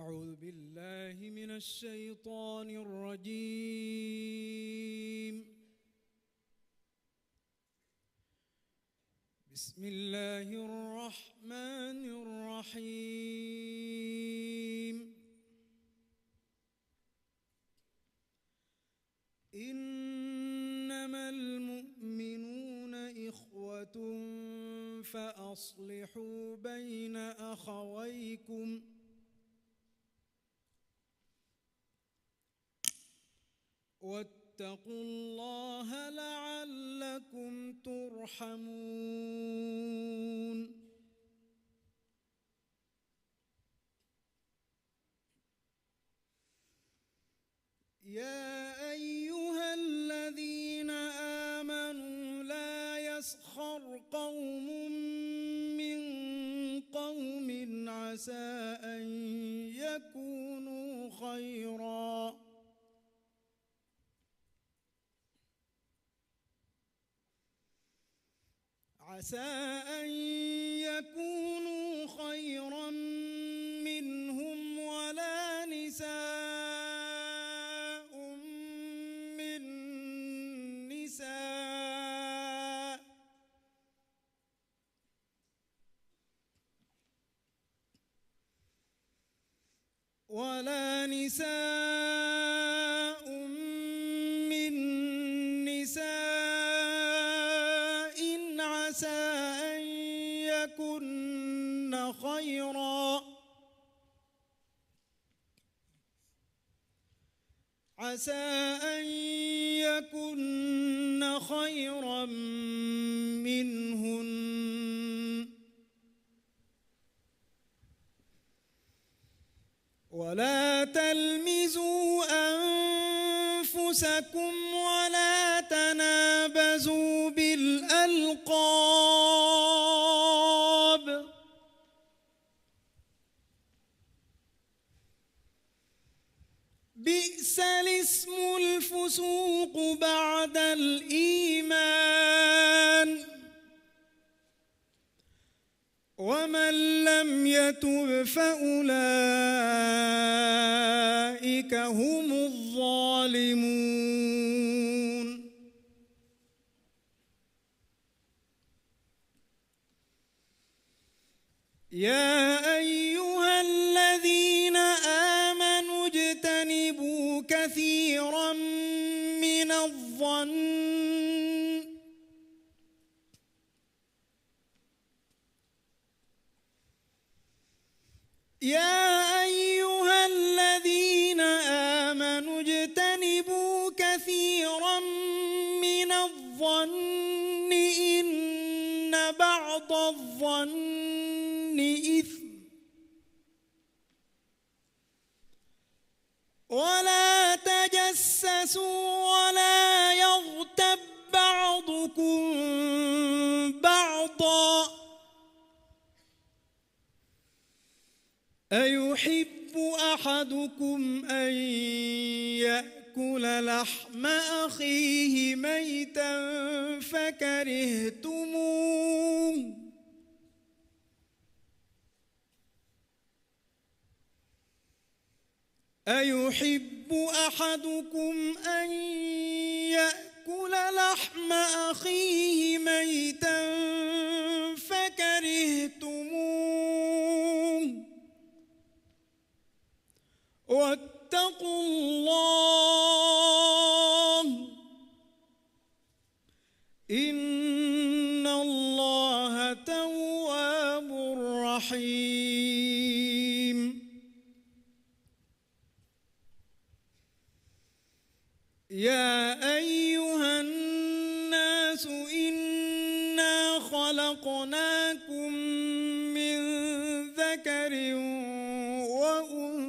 أعوذ بالله من الشيطان الرجيم. بسم الله الرحمن الرحيم. إنما المؤمنون إخوة فأصلحوا بين أخويكم واتقوا الله لعلكم ترحمون. يا أيها الذين آمنوا لا يسخر قوم من قوم عسى أن يكونوا خيرا منهم ولا نساء من نساء عسى أن يكن خيرا منهن. ولا تلمزوا أنفسكم ولا تنابزوا بالألقاب بئس الاسم الفسوق بعد الإيمان ومن لم يتب فأولئك هم الظالمون. يا أيها الذين آمنوا اجتنبوا كثيرا من الظن إن بعض الظن إثم ولا تجسسوا ولا يغتب بعضكم بعضا أيحب أحدكم أن يأكل لحم أخيه ميتا فكرهتموه أيحب أحدكم أن يأكل لحم أخيه ميتا فكرهتموه واتقوا الله إن الله تواب رحيم. يا أيها الناس إنا خلقناكم من ذكر وأنثى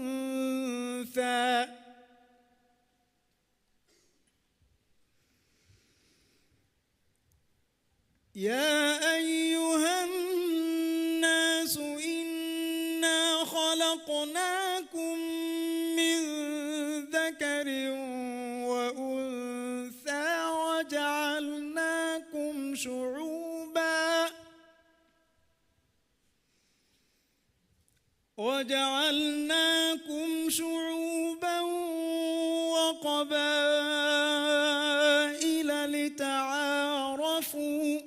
يا أيها الناس إنا خلقناكم من ذكر وأنثى وجعلناكم شعوبا شعوبا وقبائل لتعارفوا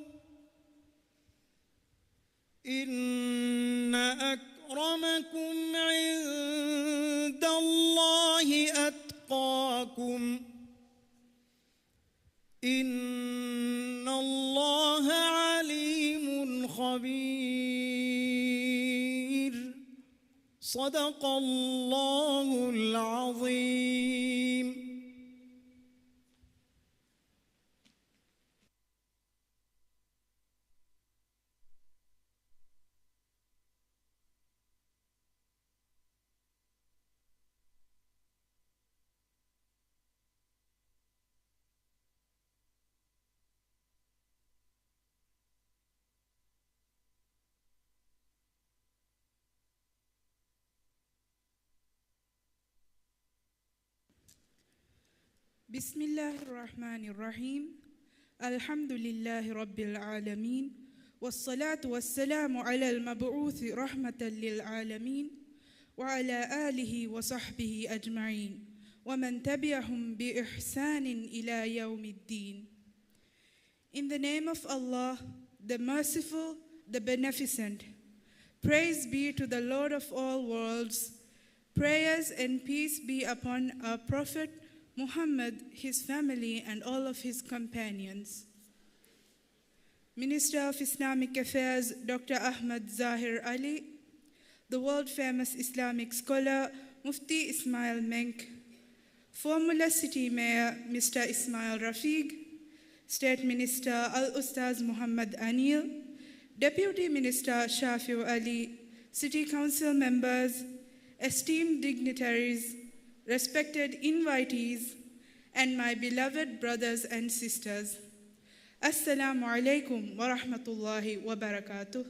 إن أكرمكم عند الله أتقاكم إن الله عليم خبير صدق الله العظيم. بسم الله الرحمن الرحيم الحمد لله رب العالمين والصلاة والسلام على المبعوث رحمة للعالمين وعلى آله وصحبه أجمعين ومن تبعهم بإحسان إلى يوم الدين. In the name of Allah, the Merciful, the Beneficent, praise be to the Lord of all worlds. Prayers and peace be upon our Prophet Muhammad, his family, and all of his companions. Minister of Islamic Affairs, Dr. Ahmed Zahir Ali, the world-famous Islamic scholar, Mufti Ismail Menk, Fuvahmulah City Mayor, Mr. Ismail Rafiq, State Minister Al-Ustaz Muhammad Anil, Deputy Minister Shafiu Ali, City Council members, esteemed dignitaries, respected invitees, and my beloved brothers and sisters. Assalamu alaikum wa rahmatullahi wa barakatuh.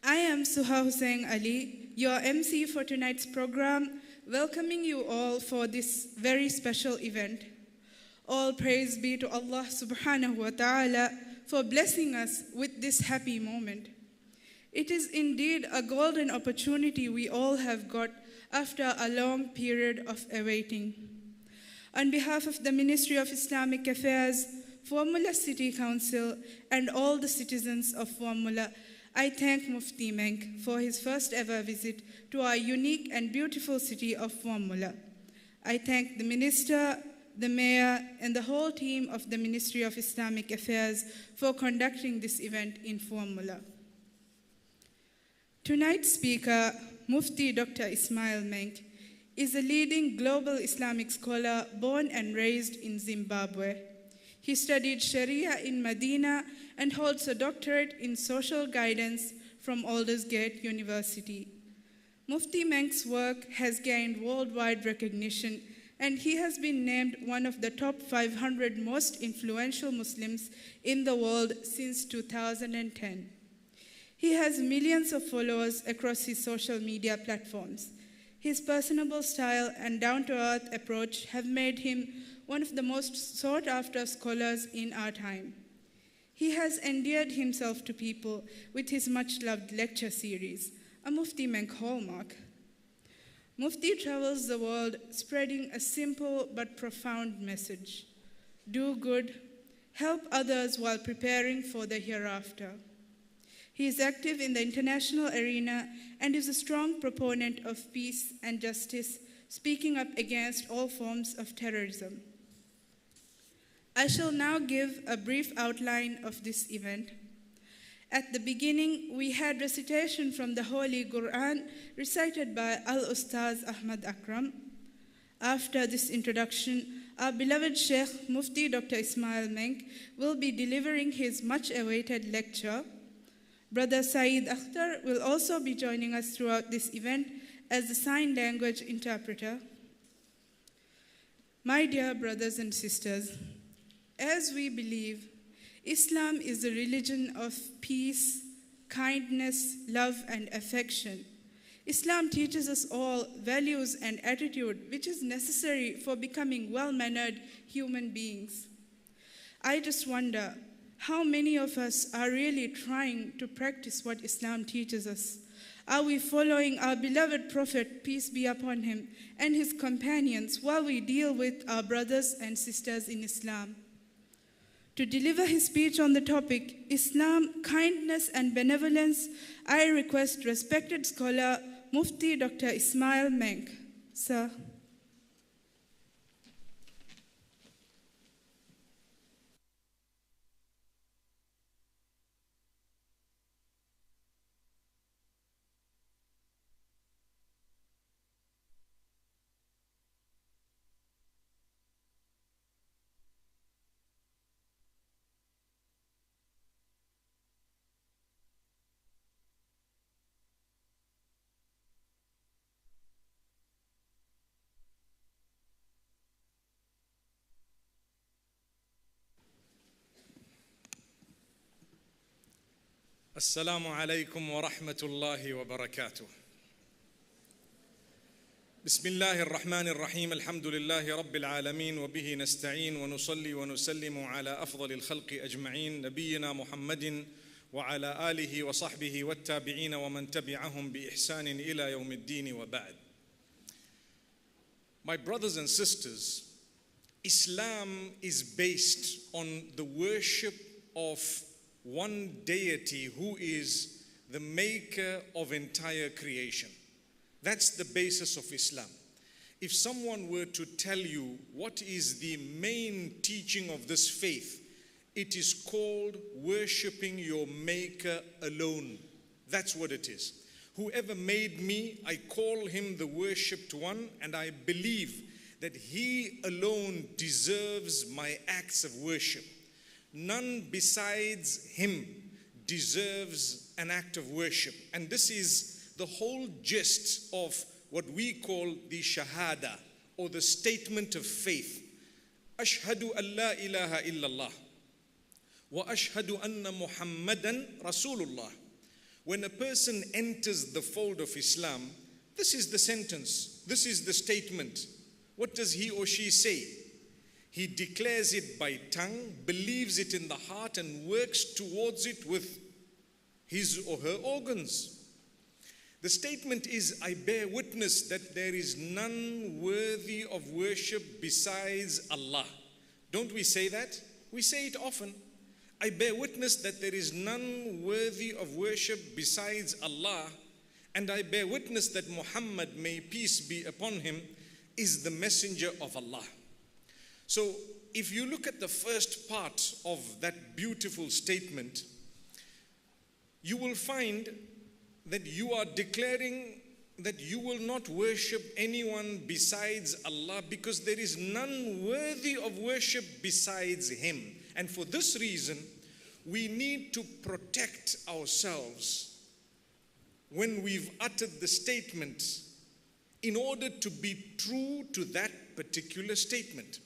I am Suha Hussain Ali, your MC for tonight's program, welcoming you all for this very special event. All praise be to Allah subhanahu wa ta'ala for blessing us with this happy moment. It is indeed a golden opportunity we all have got after a long period of awaiting. On behalf of the Ministry of Islamic Affairs, Fuvahmulah City Council, and all the citizens of Fuvahmulah, I thank Mufti Menk for his first ever visit to our unique and beautiful city of Fuvahmulah. I thank the Minister, the Mayor, and the whole team of the Ministry of Islamic Affairs for conducting this event in Fuvahmulah. Tonight's speaker, Mufti Dr. Ismail Menk, is a leading global Islamic scholar born and raised in Zimbabwe. He studied Sharia in Medina and holds a doctorate in social guidance from Aldersgate University. Mufti Menk's work has gained worldwide recognition, and he has been named one of the top 500 most influential Muslims in the world since 2010. He has millions of followers across his social media platforms. His personable style and down-to-earth approach have made him one of the most sought-after scholars in our time. He has endeared himself to people with his much-loved lecture series, a Mufti Menk hallmark. Mufti travels the world spreading a simple but profound message: do good, help others while preparing for the hereafter. He is active in the international arena and is a strong proponent of peace and justice, speaking up against all forms of terrorism. I shall now give a brief outline of this event. At the beginning, we had recitation from the Holy Quran recited by Al-Ustaz Ahmed Akram. After this introduction, our beloved Sheikh Mufti Dr. Ismail Menk will be delivering his much-awaited lecture. Brother Saeed Akhtar will also be joining us throughout this event as the sign language interpreter. My dear brothers and sisters, as we believe, Islam is a religion of peace, kindness, love, and affection. Islam teaches us all values and attitude which is necessary for becoming well-mannered human beings. I just wonder, how many of us are really trying to practice what Islam teaches us? Are we following our beloved Prophet, peace be upon him, and his companions while we deal with our brothers and sisters in Islam? To deliver his speech on the topic, Islam, Kindness and Benevolence, I request respected scholar, Mufti Dr. Ismail Menk. Sir. السلام عليكم ورحمة الله وبركاته. بسم الله الرحمن الرحيم. الحمد لله رب العالمين وبه نستعين ونصلي ونسلم على أفضل الخلق أجمعين نبينا محمد وعلى آله وصحبه والتابعين ومن تبعهم بإحسان إلى يوم الدين وبعد. My brothers and sisters, Islam is based on the worship of one deity who is the maker of entire creation. That's the basis of Islam. If someone were to tell you what is the main teaching of this faith, it is called worshipping your maker alone. That's what it is. Whoever made me, I call him the worshipped one, and I believe that he alone deserves my acts of worship. None besides him deserves an act of worship. And this is the whole gist of what we call the shahada, or the statement of faith. Ashhadu an la ilaha illallah wa ashhadu anna Muhammadan Rasulullah. When a person enters the fold of Islam, this is the sentence, this is the statement. What does he or she say? He declares it by tongue, believes it in the heart, and works towards it with his or her organs. The statement is, I bear witness that there is none worthy of worship besides Allah. Don't we say that? We say it often. I bear witness that there is none worthy of worship besides Allah, and I bear witness that Muhammad, may peace be upon him, is the messenger of Allah. So, if you look at the first part of that beautiful statement, you will find that you are declaring that you will not worship anyone besides Allah, because there is none worthy of worship besides him. And for this reason, we need to protect ourselves when we've uttered the statement in order to be true to that particular statement.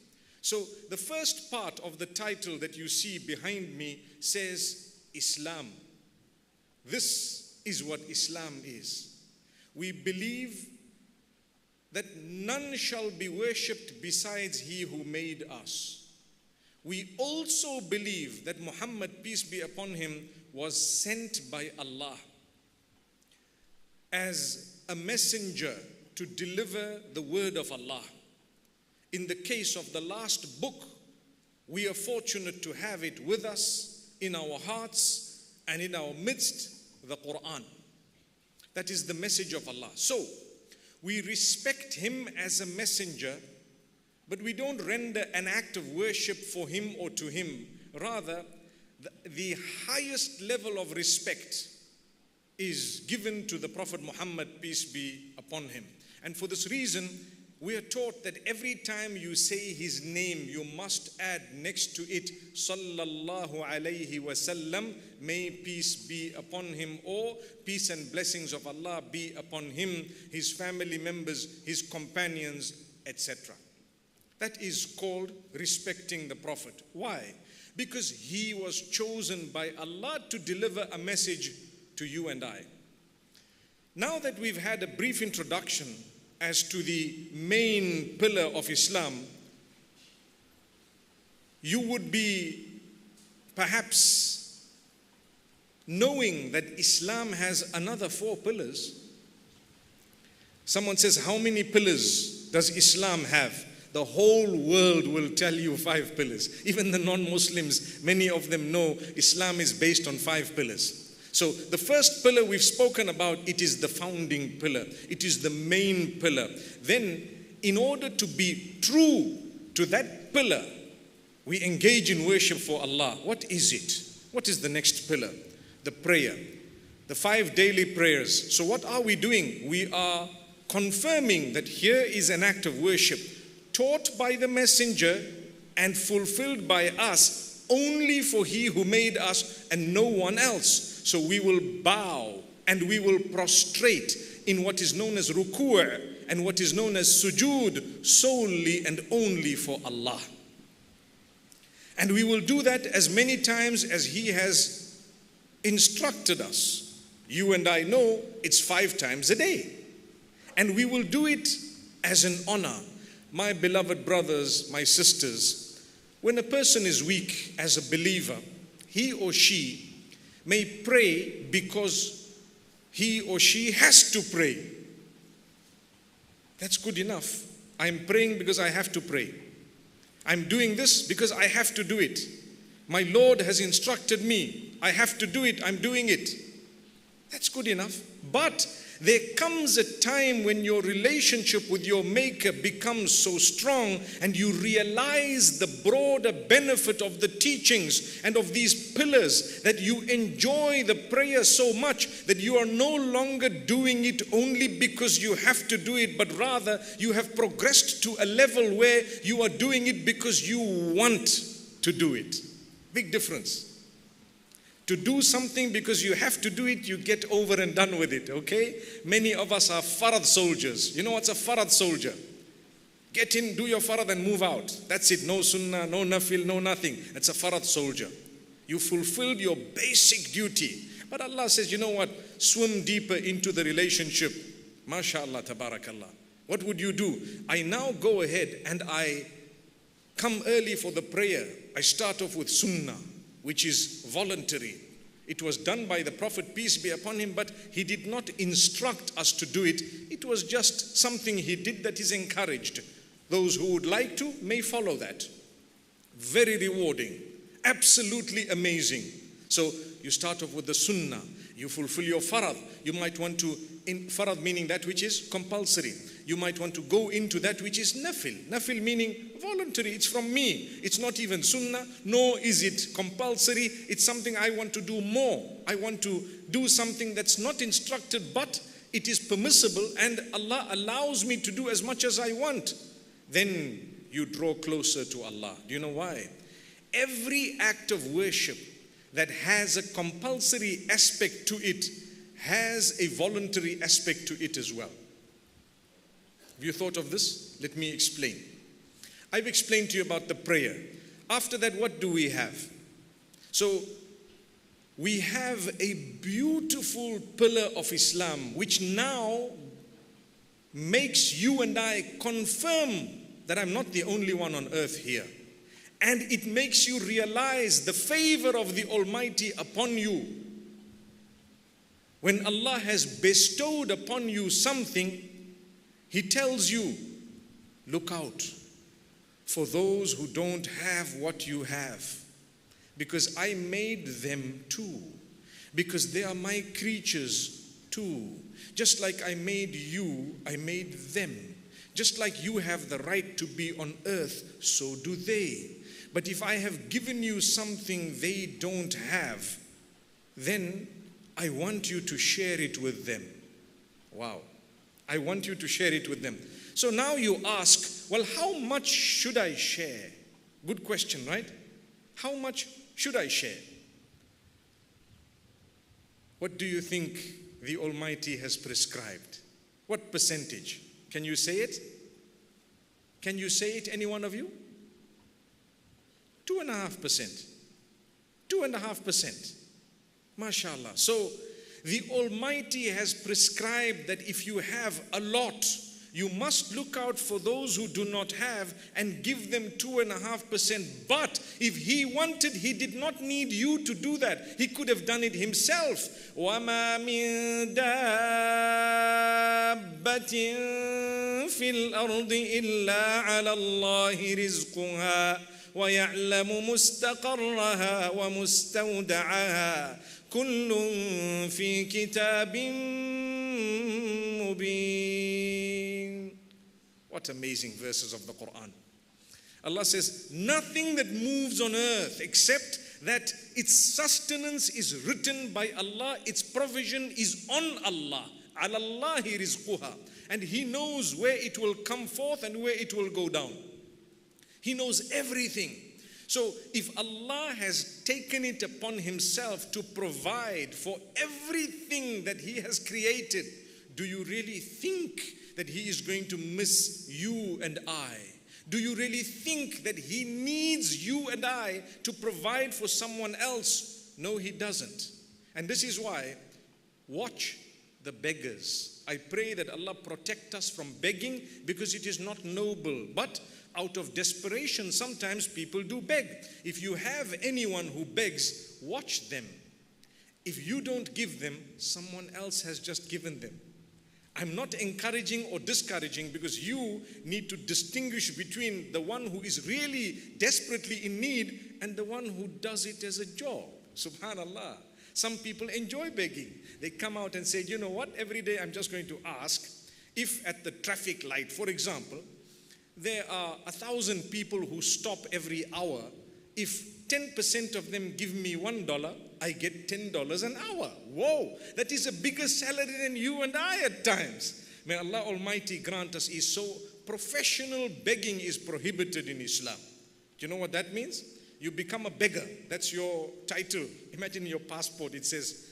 So the first part of the title that you see behind me says Islam. This is what Islam is. We believe that none shall be worshipped besides he who made us. We also believe that Muhammad, peace be upon him, was sent by Allah as a messenger to deliver the word of Allah. In the case of the last book, we are fortunate to have it with us in our hearts and in our midst, the Quran. That is the message of Allah. So, we respect him as a messenger, but we don't render an act of worship for him or to him. Rather, the highest level of respect is given to the Prophet Muhammad, peace be upon him. And for this reason, we are taught that every time you say his name, you must add next to it, Sallallahu alayhi wasallam, may peace be upon him, or peace and blessings of Allah be upon him, his family members, his companions, etc. That is called respecting the Prophet. Why? Because he was chosen by Allah to deliver a message to you and I. Now that we've had a brief introduction as to the main pillar of Islam, you would be perhaps knowing that Islam has another 4 pillars. Someone says, how many pillars does Islam have? The whole world will tell you 5 pillars. Even the non-Muslims, many of them know Islam is based on 5 pillars. So the first pillar we've spoken about, it is the founding pillar. It is the main pillar. Then, in order to be true to that pillar, we engage in worship for Allah. What is it? What is the next pillar? The prayer. The 5 daily prayers. So what are we doing? We are confirming that here is an act of worship taught by the messenger and fulfilled by us only for he who made us and no one else. So we will bow and we will prostrate in what is known as ruku' and what is known as sujood solely and only for Allah. And we will do that as many times as He has instructed us. You and I know it's 5 times a day. And we will do it as an honor. My beloved brothers, my sisters, when a person is weak as a believer, he or she may pray because he or she has to pray. That's good enough. I'm praying because I have to pray. I'm doing this because I have to do it. My Lord has instructed me. I have to do it. I'm doing it. That's good enough. But there comes a time when your relationship with your Maker becomes so strong and you realize the broader benefit of the teachings and of these pillars that you enjoy the prayer so much that you are no longer doing it only because you have to do it, but rather you have progressed to a level where you are doing it because you want to do it. Big difference. To do something because you have to do it, you get over and done with it, okay? Many of us are farad soldiers. You know what's a farad soldier? Get in, do your farad and move out. That's it. No sunnah, no nafil, no nothing. That's a farad soldier. You fulfilled your basic duty. But Allah says, you know what? Swim deeper into the relationship. MashaAllah, tabarakallah. What would you do? I now go ahead and I come early for the prayer. I start off with sunnah, which is voluntary. It was done by the Prophet, peace be upon him, but he did not instruct us to do it. It was just something he did that is encouraged. Those who would like to may follow that. Very rewarding. Absolutely amazing. So you start off with the sunnah. You fulfill your farad. You might want to, farad meaning that which is compulsory. You might want to go into that which is nafil. Nafil meaning voluntary. It's from me. It's not even sunnah, nor is it compulsory. It's something I want to do more. I want to do something that's not instructed, but it is permissible and Allah allows me to do as much as I want. Then you draw closer to Allah. Do you know why? Every act of worship that has a compulsory aspect to it has a voluntary aspect to it as well. Have you thought of this? Let me explain. I've explained to you about the prayer. After that, what do we have? So, we have a beautiful pillar of Islam which now makes you and I confirm that I'm not the only one on earth here. And it makes you realize the favor of the Almighty upon you. When Allah has bestowed upon you something, He tells you, look out for those who don't have what you have. Because I made them too. Because they are my creatures too. Just like I made you, I made them. Just like you have the right to be on earth, so do they. But if I have given you something they don't have, then I want you to share it with them. Wow. I want you to share it with them. So now you ask, well, how much should I share? Good question, right? How much should I share? What do you think the Almighty has prescribed? What percentage? Can you say it? Can you say it, any one of you? 2.5%. 2.5%. MashaAllah. So the Almighty has prescribed that if you have a lot, You must look out for those who do not have and give them 2.5%. But if he wanted, he did not need you to do that. He could have done it himself. وَمَا مِن دَابَّةٍ فِي الْأَرْضِ إِلَّا عَلَى اللَّهِ رِزْقُهَا وَيَعْلَمُ مُسْتَقَرَّهَا وَمُسْتَوْدَعَهَا كُلٌّ فِي كِتَابٍ مُبِينٍ. What amazing verses of the Quran. Allah says, nothing that moves on earth except that its sustenance is written by Allah, its provision is on Allah. عَلَى اللَّهِ رِزْقُهَا. And He knows where it will come forth and where it will go down. He knows everything. So if Allah has taken it upon Himself to provide for everything that He has created, do you really think that He is going to miss you and I? Do you really think that He needs you and I to provide for someone else? No, He doesn't. And this is why, watch the beggars. I pray that Allah protect us from begging, because it is not noble. But out of desperation, sometimes people do beg. If you have anyone who begs, watch them. If you don't give them, someone else has just given them. I'm not encouraging or discouraging, because you need to distinguish between the one who is really desperately in need and the one who does it as a job. Subhanallah. Some people enjoy begging. They come out and say, you know what, every day I'm just going to ask if at the traffic light, for example, there are 1,000 people who stop every hour. If 10% of them give me $1, I get $10 an hour. Whoa, that is a bigger salary than you and I at times. May Allah Almighty grant us ease. So professional begging is prohibited in Islam. Do you know what that means? You become a beggar. That's your title. Imagine your passport, it says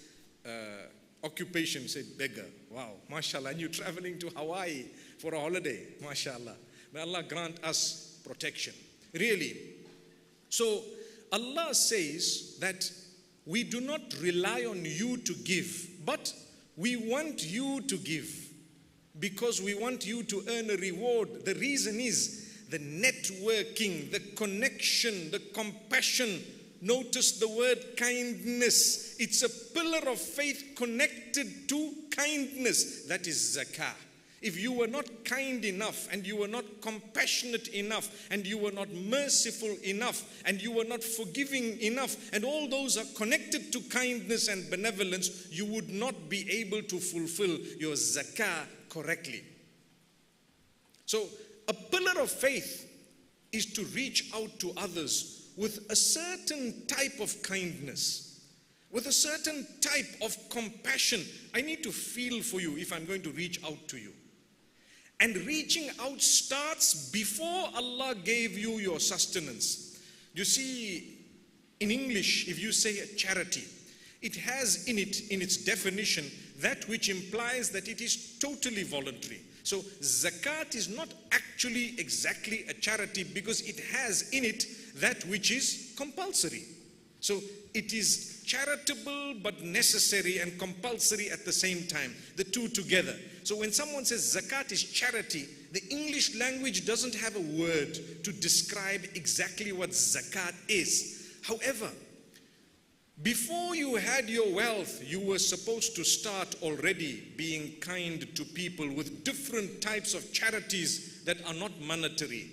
occupation, say beggar. Wow, mashallah. And you're traveling to Hawaii for a holiday. Mashallah. May Allah grant us protection. Really. So Allah says that we do not rely on you to give, but we want you to give because we want you to earn a reward. The reason is the networking, the connection, the compassion. Notice the word kindness. It's a pillar of faith connected to kindness. That is zakah. If you were not kind enough, and you were not compassionate enough, and you were not merciful enough, and you were not forgiving enough, and all those are connected to kindness and benevolence, you would not be able to fulfill your zakah correctly. So a pillar of faith is to reach out to others with a certain type of kindness, with a certain type of compassion. I need to feel for you if I'm going to reach out to you. And reaching out starts before Allah gave you your sustenance. You see, in English, if you say a charity, it has in it, in its definition, that which implies that it is totally voluntary. So zakat is not actually exactly a charity, because it has in it that which is compulsory. So it is charitable but necessary and compulsory at the same time, the two together. So when someone says zakat is charity, the English language doesn't have a word to describe exactly what zakat is. However, before you had your wealth, you were supposed to start already being kind to people with different types of charities that are not monetary.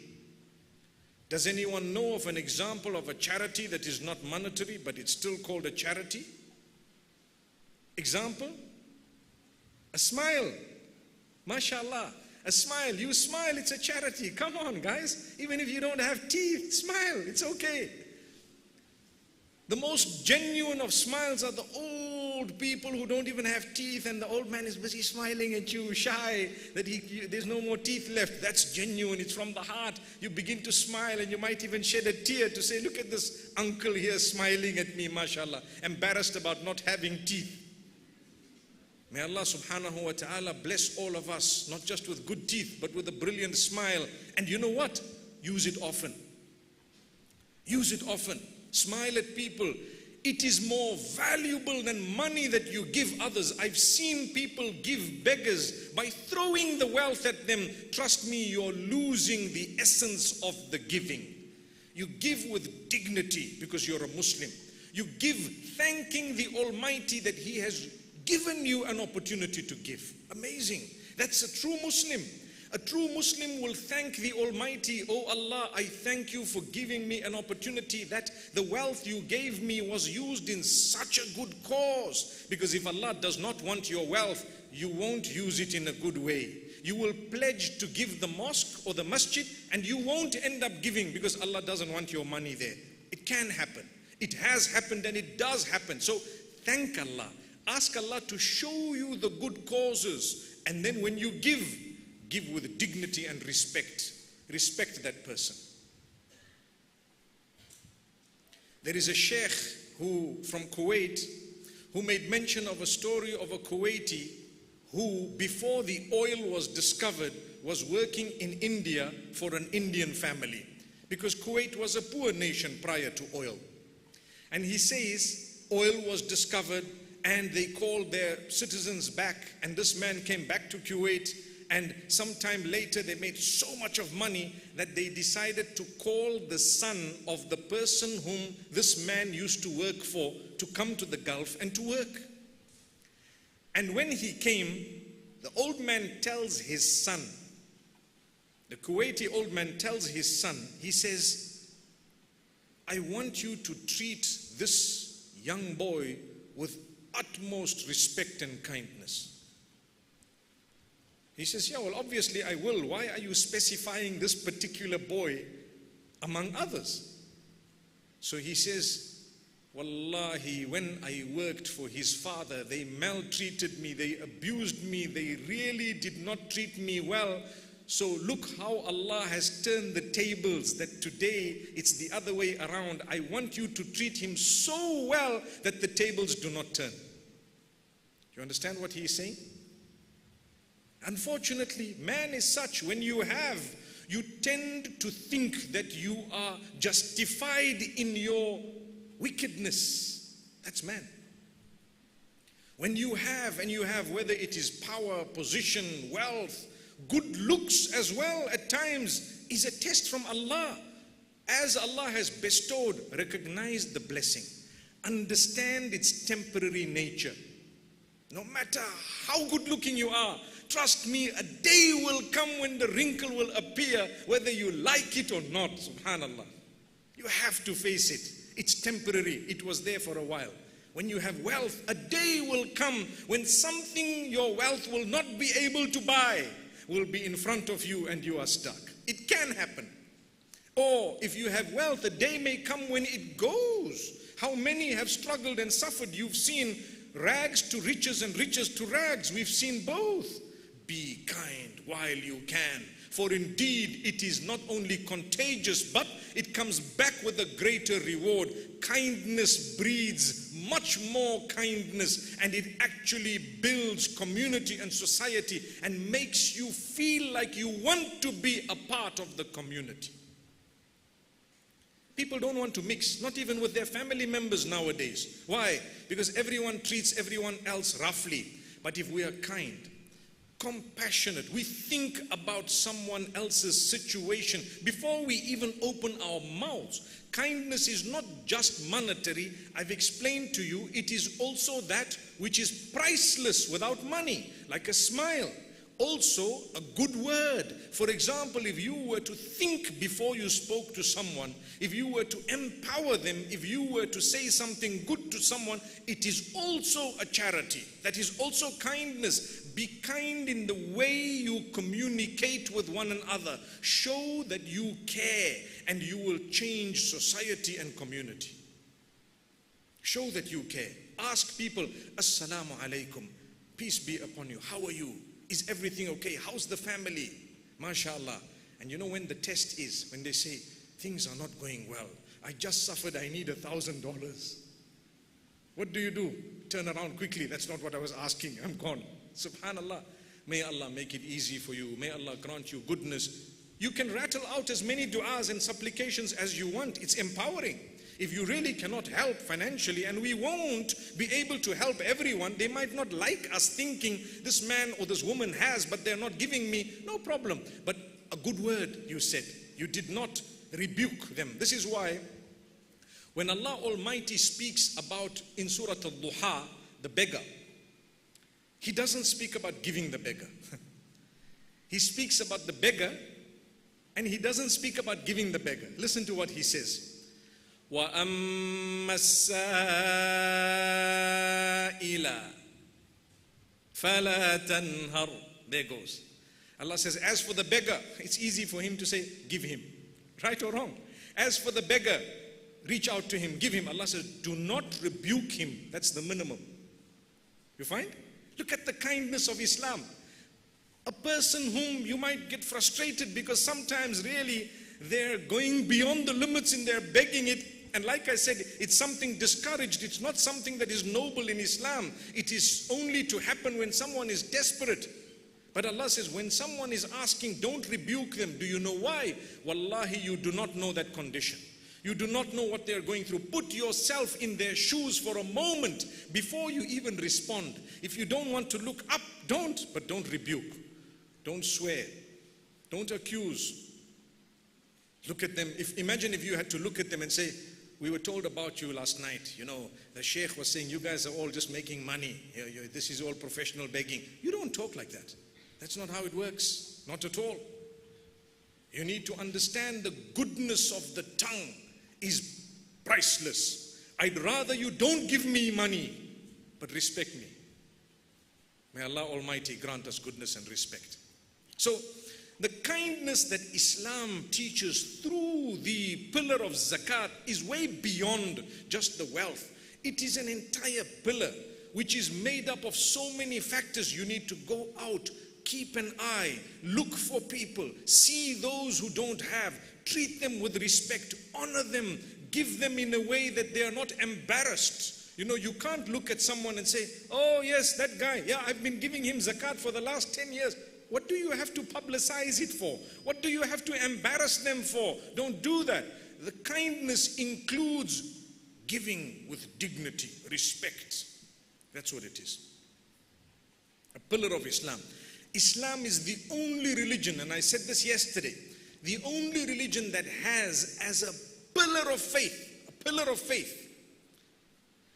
Does anyone know of an example of a charity that is not monetary, but it's still called a charity? Example? A smile. MashaAllah. A smile. You smile, it's a charity. Come on, guys. Even if you don't have teeth, smile. It's okay. The most genuine of smiles are the old people who don't even have teeth, and the old man is busy smiling at you, shy that there's no more teeth left. That's genuine. It's from the heart. You begin to smile, and you might even shed a tear to say, look at this uncle here smiling at me, mashallah, embarrassed about not having teeth. May Allah subhanahu wa ta'ala bless all of us, not just with good teeth, but with a brilliant smile. And you know what? Use it often. Use it often. Smile at people. It is more valuable than money that you give others. I've seen people give beggars by throwing the wealth at them. Trust me, you're losing the essence of the giving. You give with dignity because you're a Muslim. You give thanking the Almighty that He has given you an opportunity to give. Amazing. That's a true Muslim. A true Muslim will thank the Almighty. Oh Allah, I thank you for giving me an opportunity that the wealth you gave me was used in such a good cause. Because if Allah does not want your wealth, you won't use it in a good way. You will pledge to give the mosque or the masjid and you won't end up giving because Allah doesn't want your money there. It can happen. It has happened and it does happen. So thank Allah. Ask Allah to show you the good causes. And then when you give with dignity and respect. Respect that person. There is a sheikh from Kuwait who made mention of a story of a Kuwaiti who, before the oil was discovered, was working in India for an Indian family. Because Kuwait was a poor nation prior to oil. And he says oil was discovered and they called their citizens back, and this man came back to Kuwait. And sometime later they made so much of money that they decided to call the son of the person whom this man used to work for to come to the Gulf and to work. And when he came, the old man tells his son, the Kuwaiti old man tells his son, he says, I want you to treat this young boy with utmost respect and kindness. He says, yeah, well, obviously I will. Why are you specifying this particular boy among others? So he says, Wallahi, when I worked for his father, they maltreated me, they abused me, they really did not treat me well. So look how Allah has turned the tables, that today it's the other way around. I want you to treat him so well that the tables do not turn. You understand what he is saying? Unfortunately, man is such. When you tend to think that you are justified in your wickedness. That's man. When you have, whether it is power, position, wealth, good looks as well at times, is a test from Allah. As Allah has bestowed, recognize the blessing. Understand its temporary nature. No matter how good looking you are, trust me, a day will come when the wrinkle will appear, whether you like it or not, subhanallah. You have to face it. It's temporary. It was there for a while. When you have wealth, a day will come when something your wealth will not be able to buy will be in front of you and you are stuck. It can happen. Or if you have wealth, a day may come when it goes. How many have struggled and suffered? You've seen rags to riches and riches to rags. We've seen both. Be kind while you can, for indeed it is not only contagious, but it comes back with a greater reward. Kindness breeds much more kindness, and it actually builds community and society and makes you feel like you want to be a part of the community. People don't want to mix, not even with their family members nowadays. Why? Because everyone treats everyone else roughly. But if we are kind, compassionate, we think about someone else's situation before we even open our mouths. Kindness is not just monetary. I've explained to you, it is also that which is priceless without money, like a smile. Also, a good word. For example, if you were to think before you spoke to someone, if you were to empower them, if you were to say something good to someone, it is also a charity. That is also kindness. Be kind in the way you communicate with one another. Show that you care, and you will change society and community. Show that you care. Ask people, Assalamu alaikum, peace be upon you. How are you? Is everything okay? How's the family? MashaAllah. And you know when the test is, when they say, things are not going well. I just suffered, I need $1,000. What do? Turn around quickly. That's not what I was asking. I'm gone. Subhanallah. May Allah make it easy for you. May Allah grant you goodness. You can rattle out as many du'as and supplications as you want. It's empowering. If you really cannot help financially, and we won't be able to help everyone, they might not like us thinking this man or this woman has, but they're not giving me, no problem. But a good word you said, you did not rebuke them. This is why when Allah Almighty speaks about in Surah Al-Duha, the beggar, He doesn't speak about giving the beggar. He speaks about the beggar, and He doesn't speak about giving the beggar. Listen to what He says. وَأَمَّا السَّائِلَ فَلَا تَنْهَرْ. There goes. Allah says, as for the beggar, it's easy for Him to say, give him. Right or wrong? As for the beggar, reach out to him, give him. Allah says, do not rebuke him. That's the minimum. You find? Look at the kindness of Islam. A person whom you might get frustrated because sometimes really they're going beyond the limits in their begging it. And like I said, it's something discouraged. It's not something that is noble in Islam. It is only to happen when someone is desperate. But Allah says, when someone is asking, don't rebuke them. Do you know why? Wallahi, you do not know that condition. You do not know what they're going through. Put yourself in their shoes for a moment before you even respond. If you don't want to look up, don't. But don't rebuke. Don't swear. Don't accuse. Look at them. Imagine if you had to look at them and say, we were told about you last night. You know, the sheikh was saying, you guys are all just making money. This is all professional begging. You don't talk like that. That's not how it works. Not at all. You need to understand the goodness of the tongue is priceless. I'd rather you don't give me money, but respect me. May Allah Almighty grant us goodness and respect. So, the kindness that Islam teaches through the pillar of zakat is way beyond just the wealth. It is an entire pillar which is made up of so many factors. You need to go out, keep an eye, look for people, see those who don't have, treat them with respect, honor them, give them in a way that they are not embarrassed. You know, you can't look at someone and say, oh yes, that guy, yeah, I've been giving him zakat for the last 10 years. What do you have to publicize it for? What do you have to embarrass them for? Don't do that. The kindness includes giving with dignity, respect. That's what it is. A pillar of Islam. Islam is the only religion, and I said this yesterday, the only religion that has as a pillar of faith,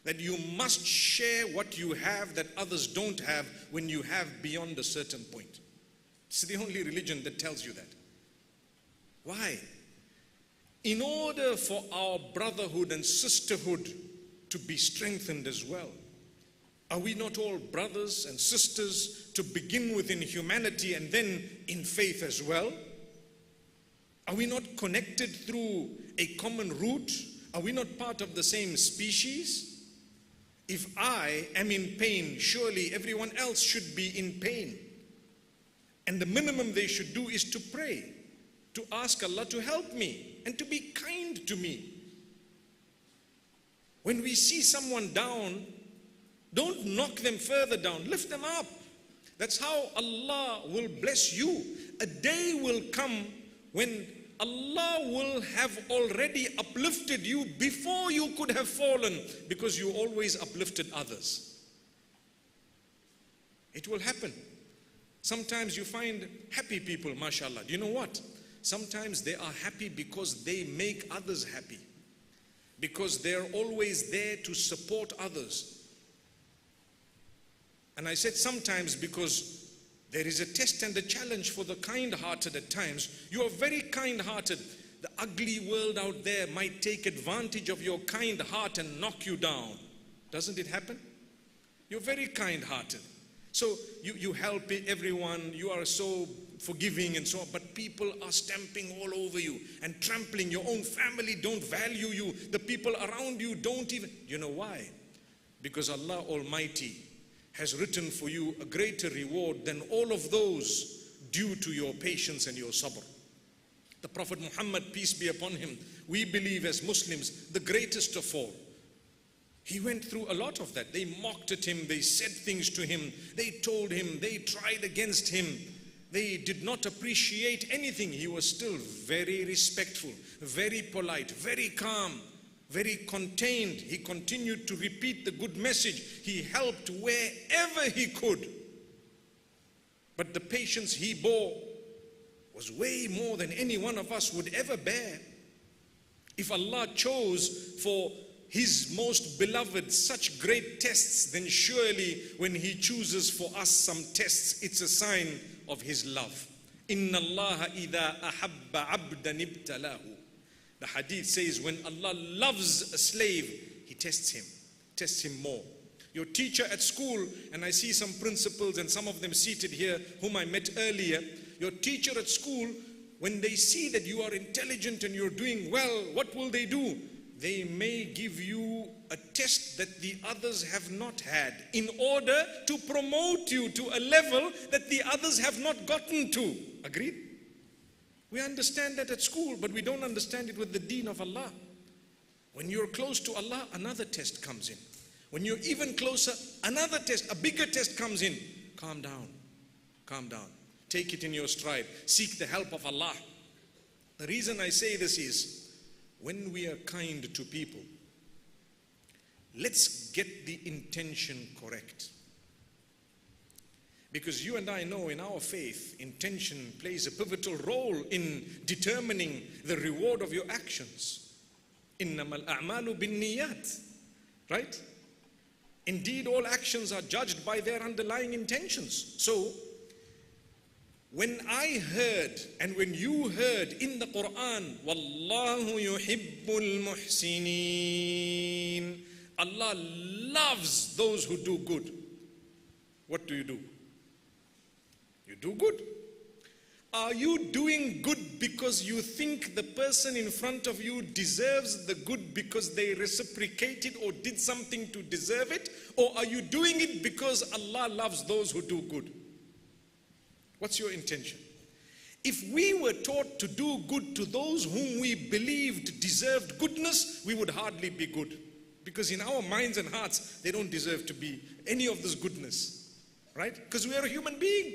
that you must share what you have that others don't have when you have beyond a certain point. It's the only religion that tells you that. Why? In order for our brotherhood and sisterhood to be strengthened as well. Are we not all brothers and sisters to begin with in humanity and then in faith as well? Are we not connected through a common root? Are we not part of the same species? If I am in pain, surely everyone else should be in pain. And the minimum they should do is to pray, to ask Allah to help me and to be kind to me. When we see someone down, don't knock them further down, lift them up. That's how Allah will bless you. A day will come when Allah will have already uplifted you before you could have fallen, because you always uplifted others. It will happen. Sometimes you find happy people, mashallah. Do you know what? Sometimes they are happy because they make others happy. Because they're always there to support others. And I said sometimes because there is a test and a challenge for the kind-hearted at times. You are very kind-hearted. The ugly world out there might take advantage of your kind heart and knock you down. Doesn't it happen? You're very kind-hearted. So you help everyone, you are so forgiving and so on, but people are stamping all over you and trampling. Your own family don't value you. The people around you don't even. You know why? Because Allah Almighty has written for you a greater reward than all of those due to your patience and your sabr. The Prophet Muhammad, peace be upon him, we believe as Muslims, the greatest of all. He went through a lot of that. They mocked at him, they said things to him, they told him, they tried against him. They did not appreciate anything. He was still very respectful, very polite, very calm. very contained. He continued to repeat the good message. He helped wherever he could. But the patience he bore was way more than any one of us would ever bear. If Allah chose for His most beloved such great tests, then surely when He chooses for us some tests, it's a sign of His love. Inna Allah idha ahabba abdan ibtalahu. The hadith says when Allah loves a slave, He tests him more. Your teacher at school, and I see some principals and some of them seated here whom I met earlier. Your teacher at school, when they see that you are intelligent and you're doing well, what will they do? They may give you a test that the others have not had in order to promote you to a level that the others have not gotten to. Agreed? We understand that at school, but we don't understand it with the deen of Allah. When you're close to Allah, another test comes in. When you're even closer, another test, a bigger test comes in. Calm down. Calm down. Take it in your stride. Seek the help of Allah. The reason I say this is, when we are kind to people, let's get the intention correct. Because you and I know in our faith, intention plays a pivotal role in determining the reward of your actions. Innamal a'malu bin niyat. Right? Indeed, all actions are judged by their underlying intentions. So, when I heard and when you heard in the Quran, Wallahu yuhibbul muhsinin, Allah loves those who do good. What do? You do good. Are you doing good because you think the person in front of you deserves the good because they reciprocated or did something to deserve it? Or are you doing it because Allah loves those who do good? What's your intention? If we were taught to do good to those whom we believed deserved goodness, we would hardly be good. Because in our minds and hearts, they don't deserve to be any of this goodness. Right? Because we are a human being.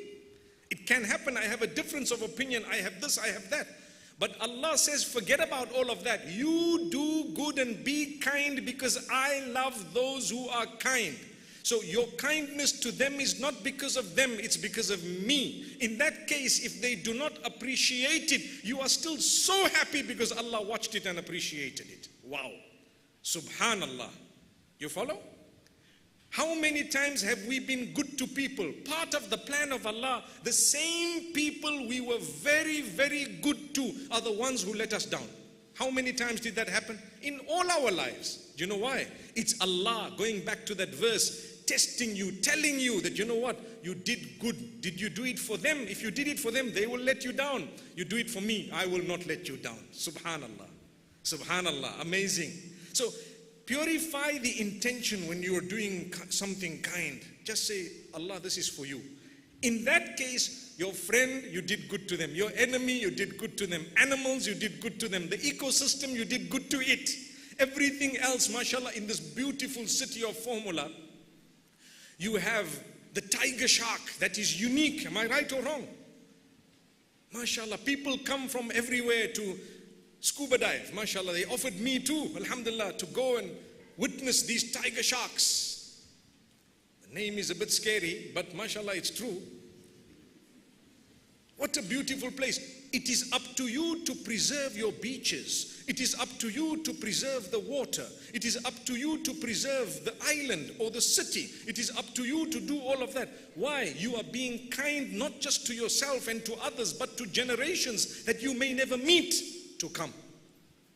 It can happen. I have a difference of opinion. I have this, I have that. But Allah says, forget about all of that. You do good and be kind because I love those who are kind. So your kindness to them is not because of them, it's because of me. In that case, if they do not appreciate it, you are still so happy because Allah watched it and appreciated it. Wow. Subhanallah. You follow? How many times have we been good to people? Part of the plan of Allah, the same people we were very, very good to are the ones who let us down. How many times did that happen? In all our lives. Do you know why? It's Allah, going back to that verse, testing you, telling you that, you know what, you did good. Did you do it for them? If you did it for them, they will let you down. You do it for me, I will not let you down. Subhanallah. Subhanallah. Amazing. So, purify the intention when you are doing something kind. Just say, Allah, this is for you. In that case, your friend, you did good to them. Your enemy, you did good to them. Animals, you did good to them. The ecosystem, you did good to it. Everything else, mashallah, in this beautiful city of Fuvahmulah, you have the tiger shark that is unique. Am I right or wrong? Mashallah, people come from everywhere to scuba dive. Mashallah, they offered me too, alhamdulillah, to go and witness these tiger sharks. The name is a bit scary, but mashallah, it's true. What a beautiful place. It is up to you to preserve your beaches. It is up to you to preserve the water. It is up to you to preserve the island or the city. It is up to you to do all of that. Why? You are being kind not just to yourself and to others, but to generations that you may never meet to come.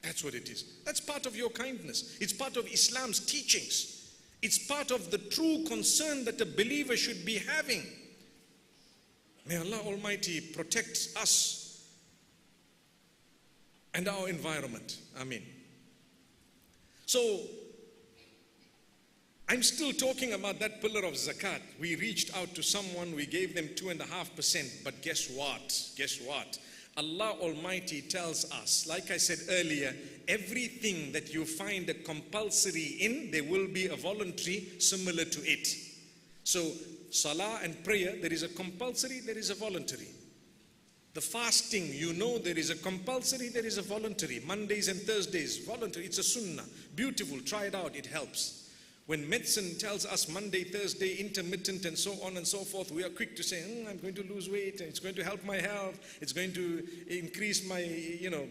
That's what it is. That's part of your kindness. It's part of Islam's teachings. It's part of the true concern that a believer should be having. May Allah Almighty protect us and our environment. Ameen. So, I'm still talking about that pillar of zakat. We reached out to someone, we gave them 2.5%, but guess what? Guess what? Allah Almighty tells us, like I said earlier, everything that you find a compulsory in, there will be a voluntary similar to it. So, salah and prayer, there is a compulsory, there is a voluntary. The fasting, you know, there is a compulsory, there is a voluntary. Mondays and Thursdays, voluntary. It's a sunnah. Beautiful. Try it out. It helps. When medicine tells us Monday, Thursday, intermittent and so on and so forth, we are quick to say, I'm going to lose weight. It's going to help my health. It's going to increase my,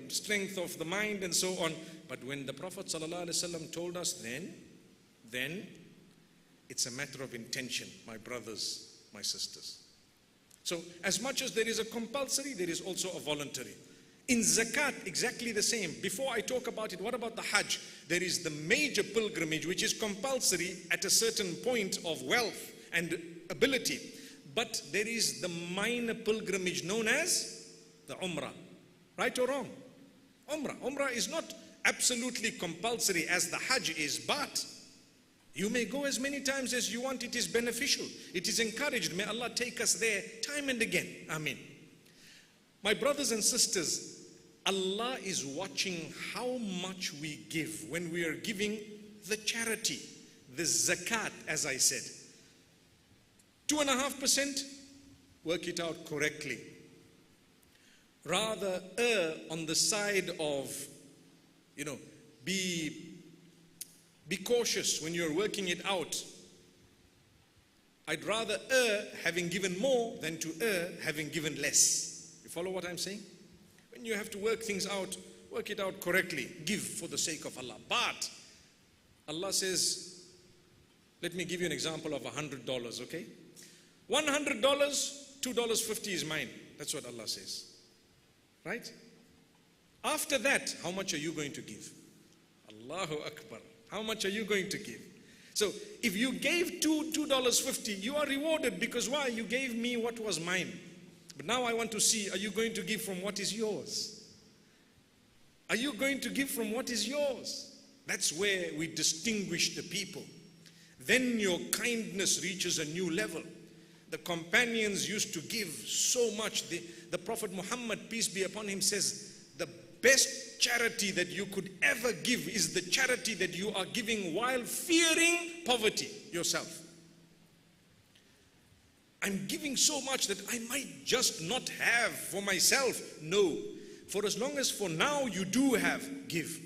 strength of the mind and so on. But when the Prophet ﷺ told us then it's a matter of intention, my brothers, my sisters. So as much as there is a compulsory, there is also a voluntary. In zakat, exactly the same. Before I talk about it, what about the hajj? There is the major pilgrimage, which is compulsory at a certain point of wealth and ability. But there is the minor pilgrimage known as the umrah. Right or wrong? Umrah. Umrah is not absolutely compulsory as the hajj is, but you may go as many times as you want. It is beneficial. It is encouraged. May Allah take us there time and again. Ameen. My brothers and sisters, Allah is watching how much we give when we are giving the charity, the zakat, as I said. 2.5%, work it out correctly. Rather err on the side of, be cautious when you're working it out. I'd rather err having given more than to err having given less. You follow what I'm saying? When you have to work things out, work it out correctly. Give for the sake of Allah. But Allah says, let me give you an example of $100, okay? $100, $2.50 is mine. That's what Allah says. Right? After that, how much are you going to give? Allahu Akbar. How much are you going to give? So if you gave $2.50, you are rewarded because why? You gave me what was mine. But now I want to see, are you going to give from what is yours? Are you going to give from what is yours? That's where we distinguish the people. Then your kindness reaches a new level. The companions used to give so much. The Prophet Muhammad, peace be upon him, says, the best charity that you could ever give is the charity that you are giving while fearing poverty yourself. I'm giving so much that I might just not have for myself. No. For as long as for now you do have, give.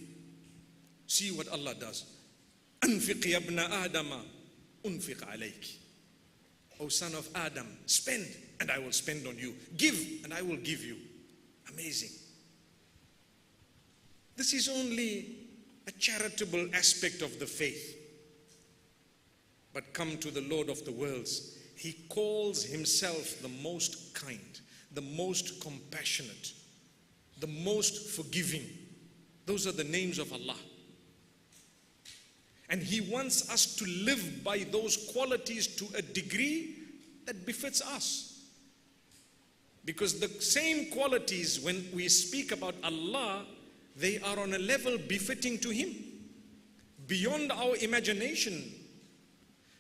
See what Allah does. أنفق يا ابن آدم أنفق عليك. O son of Adam, spend and I will spend on you. Give and I will give you. Amazing. This is only a charitable aspect of the faith. But come to the Lord of the worlds. He calls himself the most kind, the most compassionate, the most forgiving. Those are the names of Allah. And he wants us to live by those qualities to a degree that befits us. Because the same qualities, when we speak about Allah, they are on a level befitting to him, beyond our imagination.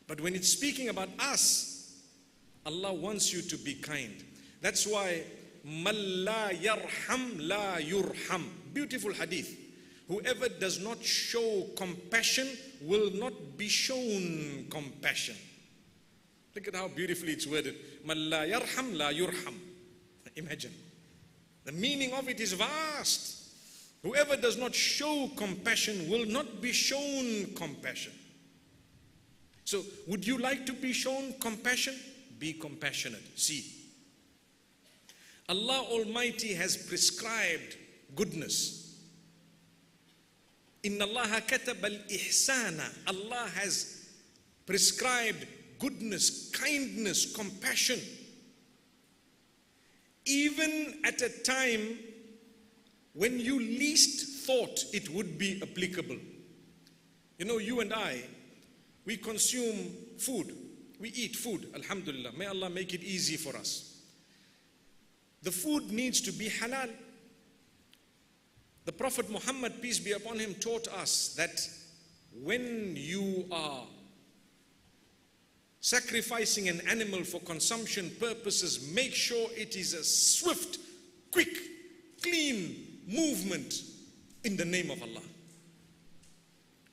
But when it's speaking about us, Allah wants you to be kind. That's why man la yarham la yurham. Beautiful hadith. Whoever does not show compassion will not be shown compassion. Look at how beautifully it's worded. Man la yarham la yurham. Imagine. The meaning of it is vast. Whoever does not show compassion will not be shown compassion. So, would you like to be shown compassion? Be compassionate. See, Allah Almighty has prescribed goodness. Inna Allaha kataba al-ihsana. Allah has prescribed goodness, kindness, compassion. Even at a time when you least thought it would be applicable. You know, you and I, we consume food. We eat food, alhamdulillah. May Allah make it easy for us. The food needs to be halal. The Prophet Muhammad, peace be upon him, taught us that when you are sacrificing an animal for consumption purposes, make sure it is a swift, quick, clean movement in the name of Allah.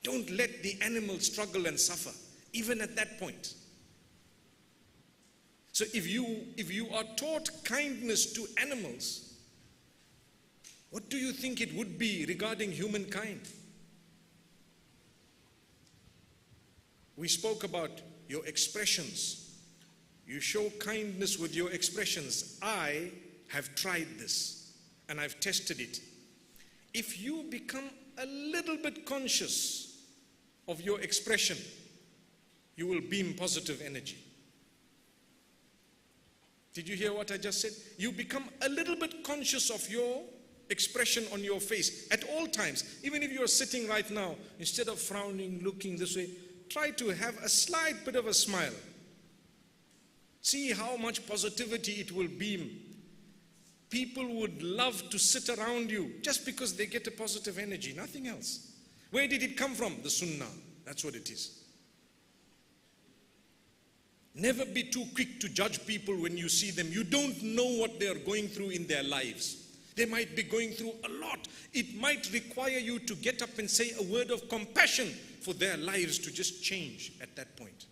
Don't let the animal struggle and suffer, even at that point. So if you are taught kindness to animals, what do you think it would be regarding humankind? We spoke about your expressions. You show kindness with your expressions. I have tried this and I've tested it. If you become a little bit conscious of your expression, you will beam positive energy. Did you hear what I just said? You become a little bit conscious of your expression on your face at all times. Even if you're sitting right now, instead of frowning, looking this way, try to have a slight bit of a smile. See how much positivity it will beam. People would love to sit around you just because they get a positive energy, nothing else. Where did it come from? The Sunnah. That's what it is. Never be too quick to judge people when you see them. You don't know what they are going through in their lives. They might be going through a lot. It might require you to get up and say a word of compassion for their lives to just change at that point.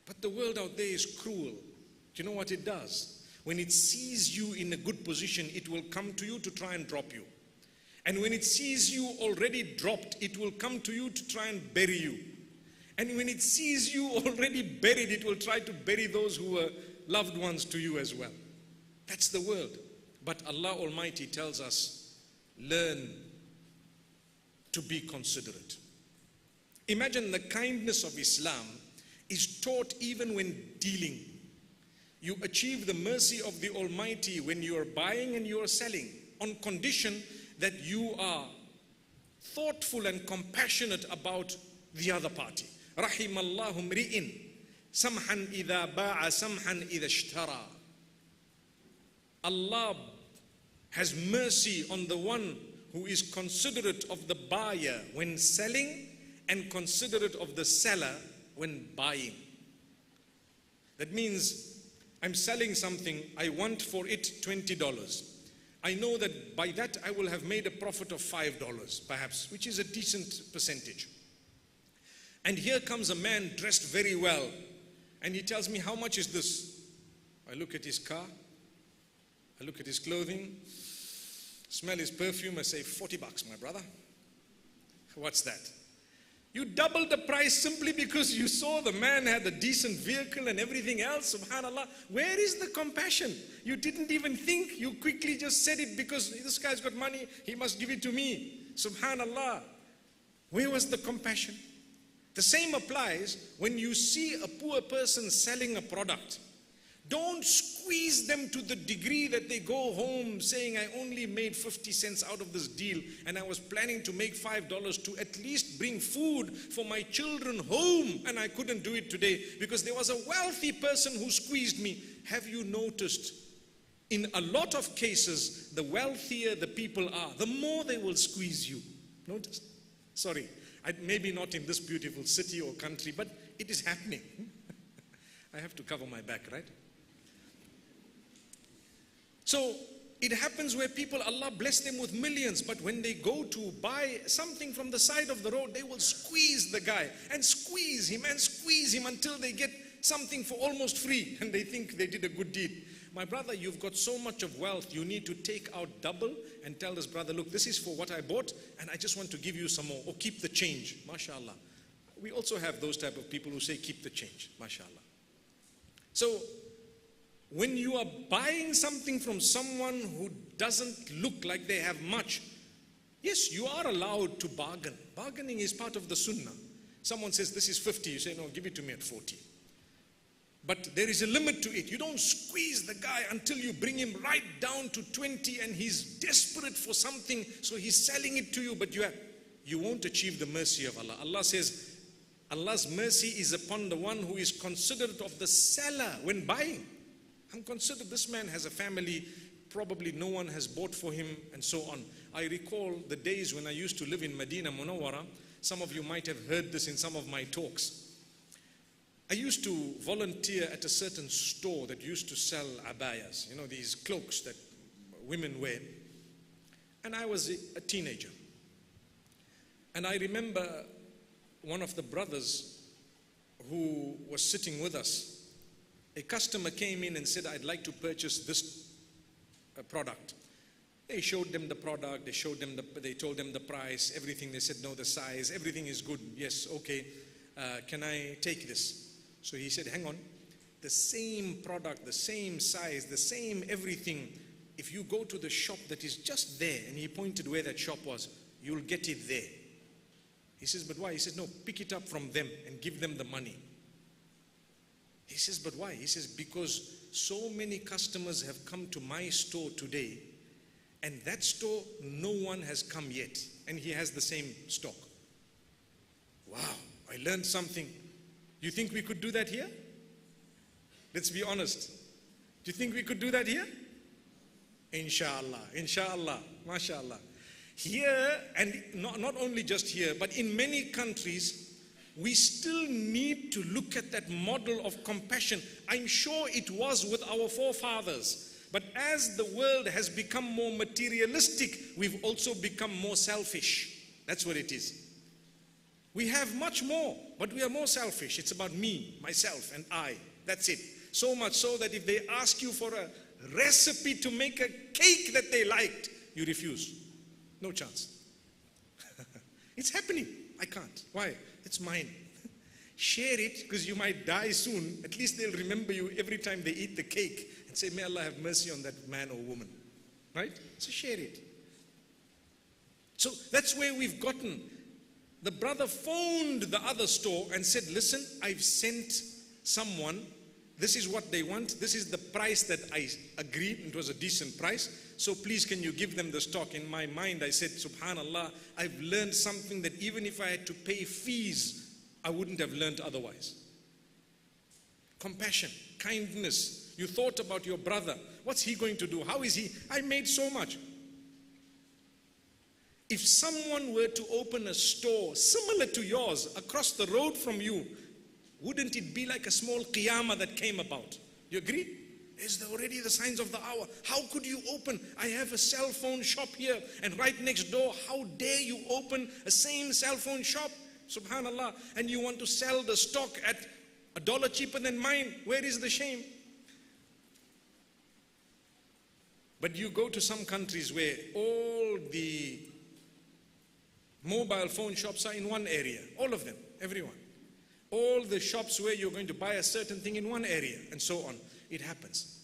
But the world out there is cruel. Do you know what it does? When it sees you in a good position, it will come to you to try and drop you. And when it sees you already dropped, it will come to you to try and bury you. And when it sees you already buried, it will try to bury those who were loved ones to you as well. That's the world. But Allah Almighty tells us, learn to be considerate. Imagine the kindness of Islam is taught even when dealing. You achieve the mercy of the Almighty when you are buying and you are selling, on condition that you are thoughtful and compassionate about the other party. Rahimallahu mri'in samhan idha ba'a samhan idha ishtara. Allah has mercy on the one who is considerate of the buyer when selling and considerate of the seller when buying. That means I'm selling something, I want for it $20. I know that by that I will have made a profit of $5 perhaps, which is a decent percentage. And here comes a man dressed very well and he tells me, how much is this? I look at his car, I look at his clothing, smell his perfume, I say, $40, my brother. What's that? You doubled the price simply because you saw the man had a decent vehicle and everything else. Subhanallah. Where is the compassion? You didn't even think. You quickly just said it because this guy's got money. He must give it to me. Subhanallah. Where was the compassion? The same applies when you see a poor person selling a product. Don't squeeze them to the degree that they go home saying, I only made 50 cents out of this deal and I was planning to make $5 to at least bring food for my children home, and I couldn't do it today because there was a wealthy person who squeezed me. Have you noticed? In a lot of cases, the wealthier the people are, the more they will squeeze you. Notice? Sorry, maybe not in this beautiful city or country, but it is happening. I have to cover my back, right? So it happens where people, Allah bless them with millions, but when they go to buy something from the side of the road, they will squeeze the guy and squeeze him until they get something for almost free and they think they did a good deed. My brother, you've got so much of wealth, you need to take out double and tell this brother, look, this is for what I bought and I just want to give you some more, or keep the change. MashaAllah. We also have those type of people who say keep the change. MashaAllah. So when you are buying something from someone who doesn't look like they have much, yes, you are allowed to bargain. Bargaining is part of the sunnah. Someone says this is 50, you say no, give it to me at 40. But there is a limit to it. You don't squeeze the guy until you bring him right down to 20 and he's desperate for something, so he's selling it to you, but you won't achieve the mercy of Allah. Allah says Allah's mercy is upon the one who is considerate of the seller when buying. I'm considered, this man has a family, probably no one has bought for him, and so on. I recall the days when I used to live in Medina Munawwara. Some of you might have heard this in some of my talks. I used to volunteer at a certain store that used to sell abayas, you know, these cloaks that women wear. And I was a teenager. And I remember one of the brothers who was sitting with us, A customer came in and said, I'd like to purchase this product. They showed them the product, they told them the price, everything. They said, no, the size, everything is good. Yes, okay, can I take this? So he said, hang on, the same product, the same size, the same everything. If you go to the shop that is just there, and he pointed where that shop was, you'll get it there. He says, but why? He says, no, pick it up from them and give them the money. He says, but why? He says, because so many customers have come to my store today, and that store, no one has come yet, and he has the same stock. Wow, I learned something. You think we could do that here? Let's be honest. Do you think we could do that here? Inshallah, inshallah, mashallah. Here, and not only just here, but in many countries, we still need to look at that model of compassion. I'm sure it was with our forefathers. But as the world has become more materialistic, we've also become more selfish. That's what it is. We have much more, but we are more selfish. It's about me, myself, and I. That's it. So much so that if they ask you for a recipe to make a cake that they liked, you refuse. No chance. It's happening. I can't. Why? It's mine. Share it, because you might die soon. At least they'll remember you every time they eat the cake and say, may Allah have mercy on that man or woman. Right? So share it. So that's where we've gotten. The brother phoned the other store and said, listen, I've sent someone. This is what they want. This is the price that I agreed. It was a decent price. So please, can you give them the stock? In my mind, I said, subhanallah, I've learned something that even if I had to pay fees, I wouldn't have learned otherwise. Compassion, kindness. You thought about your brother. What's he going to do? How is he? I made so much. If someone were to open a store similar to yours across the road from you, wouldn't it be like a small qiyamah that came about? You agree? There's already the signs of the hour. How could you open? I have a cell phone shop here, and right next door, how dare you open a same cell phone shop? Subhanallah. And you want to sell the stock at $1 cheaper than mine. Where is the shame? But you go to some countries where all the mobile phone shops are in one area. All of them, everyone. All the shops where you're going to buy a certain thing in one area, and so on. It happens.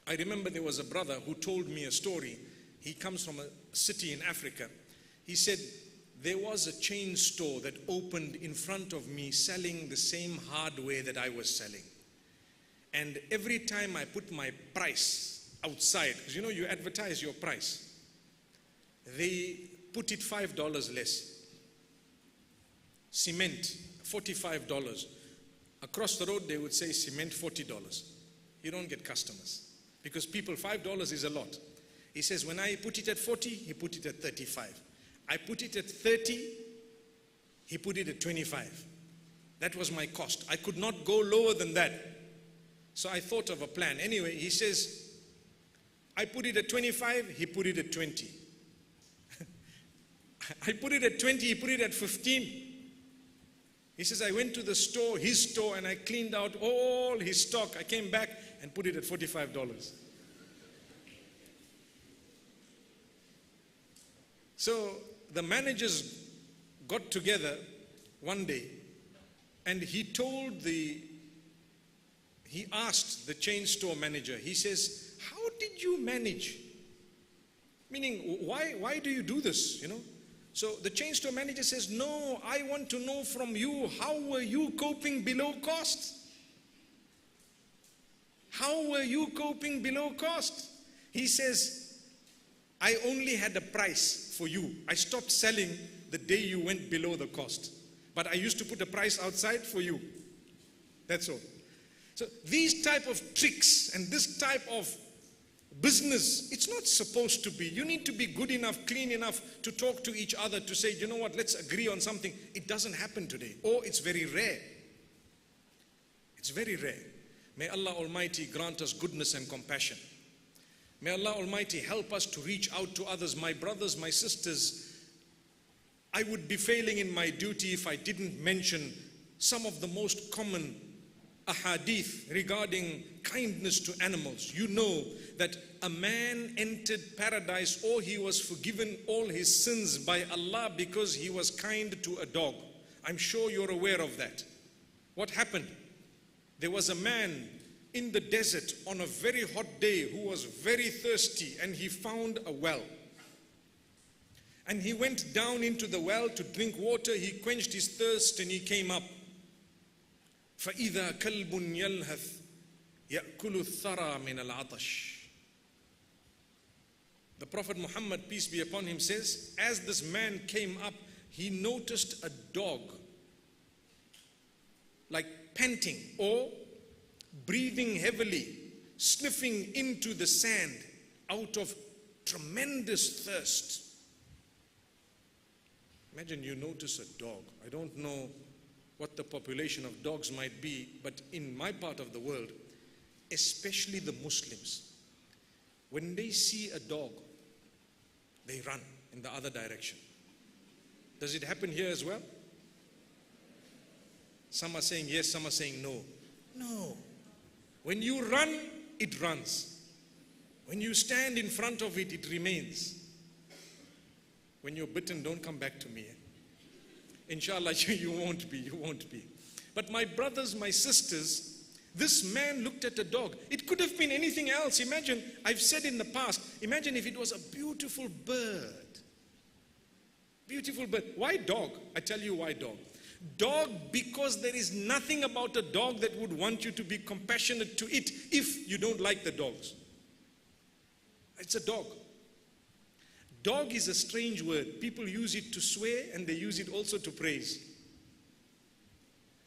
I remember there was a brother who told me a story. He comes from a city in Africa. He said, there was a chain store that opened in front of me selling the same hardware that I was selling. And every time I put my price outside, because you know you advertise your price, they put it $5 less. Cement, $45. Across the road, they would say cement, $40. You don't get customers. Because people, $5 is a lot. He says, when I put it at 40, he put it at 35. I put it at 30, he put it at 25. That was my cost. I could not go lower than that. So I thought of a plan. Anyway, he says, I put it at 25, he put it at 20. I put it at 20, he put it at 15. He says, I went to the store, his store, and I cleaned out all his stock. I came back and put it at $45. So the managers got together one day, and he asked the chain store manager, he says, how did you manage? Meaning, why do you do this, you know? So the chain store manager says, no, I want to know from you, how were you coping below cost? How were you coping below cost? He says, I only had a price for you. I stopped selling the day you went below the cost. But I used to put a price outside for you. That's all. So these type of tricks and this type of business, it's not supposed to be. You need to be good enough, clean enough to talk to each other, to say, you know what, let's agree on something. It doesn't happen today. Or it's very rare. It's very rare. May Allah Almighty grant us goodness and compassion. May Allah Almighty help us to reach out to others. My brothers, my sisters, I would be failing in my duty if I didn't mention some of the most common ahadith regarding kindness to animals, you know that a man entered paradise, or he was forgiven all his sins by Allah because he was kind to a dog. I'm sure you're aware of that. What happened? There was a man in the desert on a very hot day who was very thirsty, and he found a well. And he went down into the well to drink water. He quenched his thirst and he came up. فَإِذَا كَلْبٌ يَلْهَثْ يَأْكُلُ الثَّرَى مِنَ الْعَطَشِ. The Prophet Muhammad, peace be upon him, says, as this man came up, he noticed a dog like panting or breathing heavily, sniffing into the sand out of tremendous thirst. Imagine you notice a dog. I don't know what the population of dogs might be, but in my part of the world, especially the Muslims, when they see a dog, they run in the other direction. Does it happen here as well? Some are saying yes, some are saying no. No. When you run, it runs. When you stand in front of it, it remains. When you're bitten, don't come back to me. Inshallah, you won't be. But my brothers, my sisters, this man looked at a dog. It could have been anything else. Imagine, I've said in the past, imagine if it was a beautiful bird. Beautiful bird. Why dog? I tell you why dog. Dog, because there is nothing about a dog that would want you to be compassionate to it if you don't like the dogs. It's a dog. Dog is a strange word. People use it to swear and they use it also to praise.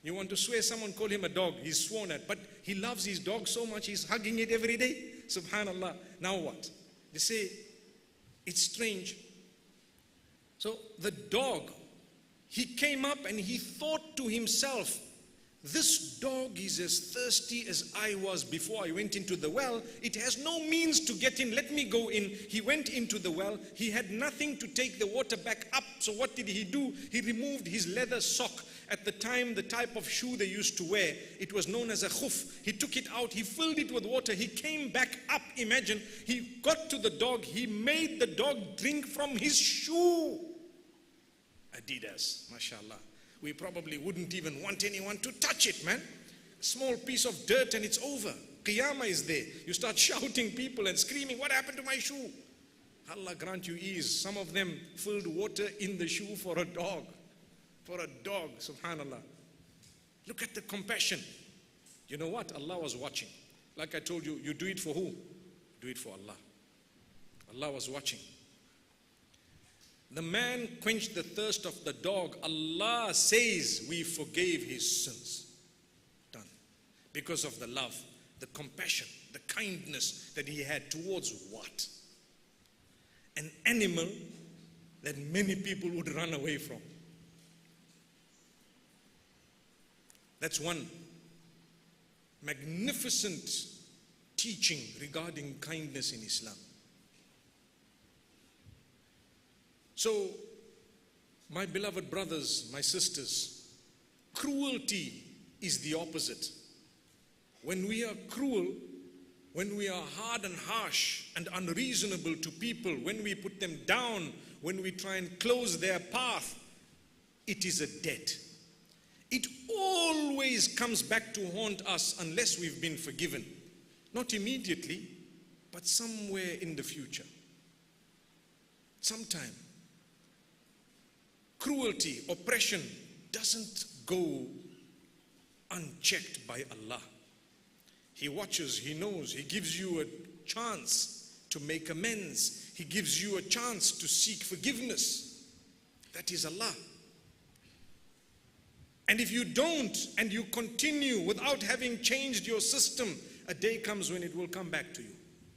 You want to swear someone, call him a dog. He's sworn at. But he loves his dog so much, he's hugging it every day. Subhanallah. Now what? They say, it's strange. So the dog, he came up and he thought to himself, this dog is as thirsty as I was before I went into the well. It has no means to get in. Let me go in. He went into the well. He had nothing to take the water back up. So what did he do? He removed his leather sock. At the time, the type of shoe they used to wear, it was known as a khuf. He took it out. He filled it with water. He came back up. Imagine, he got to the dog. He made the dog drink from his shoe. Adidas, mashallah. We probably wouldn't even want anyone to touch it, man. Small piece of dirt and it's over. Qiyamah is there. You start shouting people and screaming, what happened to my shoe? Allah grant you ease. Some of them filled water in the shoe for a dog. For a dog, subhanallah. Look at the compassion. You know what? Allah was watching. Like I told you, you do it for who? Do it for Allah. Allah was watching. The man quenched the thirst of the dog. Allah says we forgave his sins. Done. Because of the love, the compassion, the kindness that he had towards what? An animal that many people would run away from. That's one magnificent teaching regarding kindness in Islam. So, my beloved brothers, my sisters, cruelty is the opposite. When we are cruel, when we are hard and harsh and unreasonable to people, when we put them down, when we try and close their path, it is a debt. It always comes back to haunt us unless we've been forgiven. Not immediately, but somewhere in the future. Sometime. Cruelty, oppression doesn't go unchecked by Allah. He watches, He knows, He gives you a chance to make amends. He gives you a chance to seek forgiveness. That is Allah. And if you don't and you continue without having changed your system, a day comes when it will come back to you.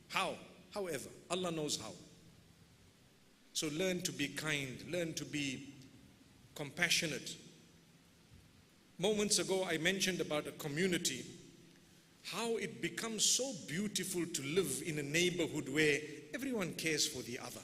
How? However, Allah knows how. So learn to be kind, learn to be compassionate. Moments ago I mentioned about a community, how it becomes so beautiful to live in a neighborhood where everyone cares for the other.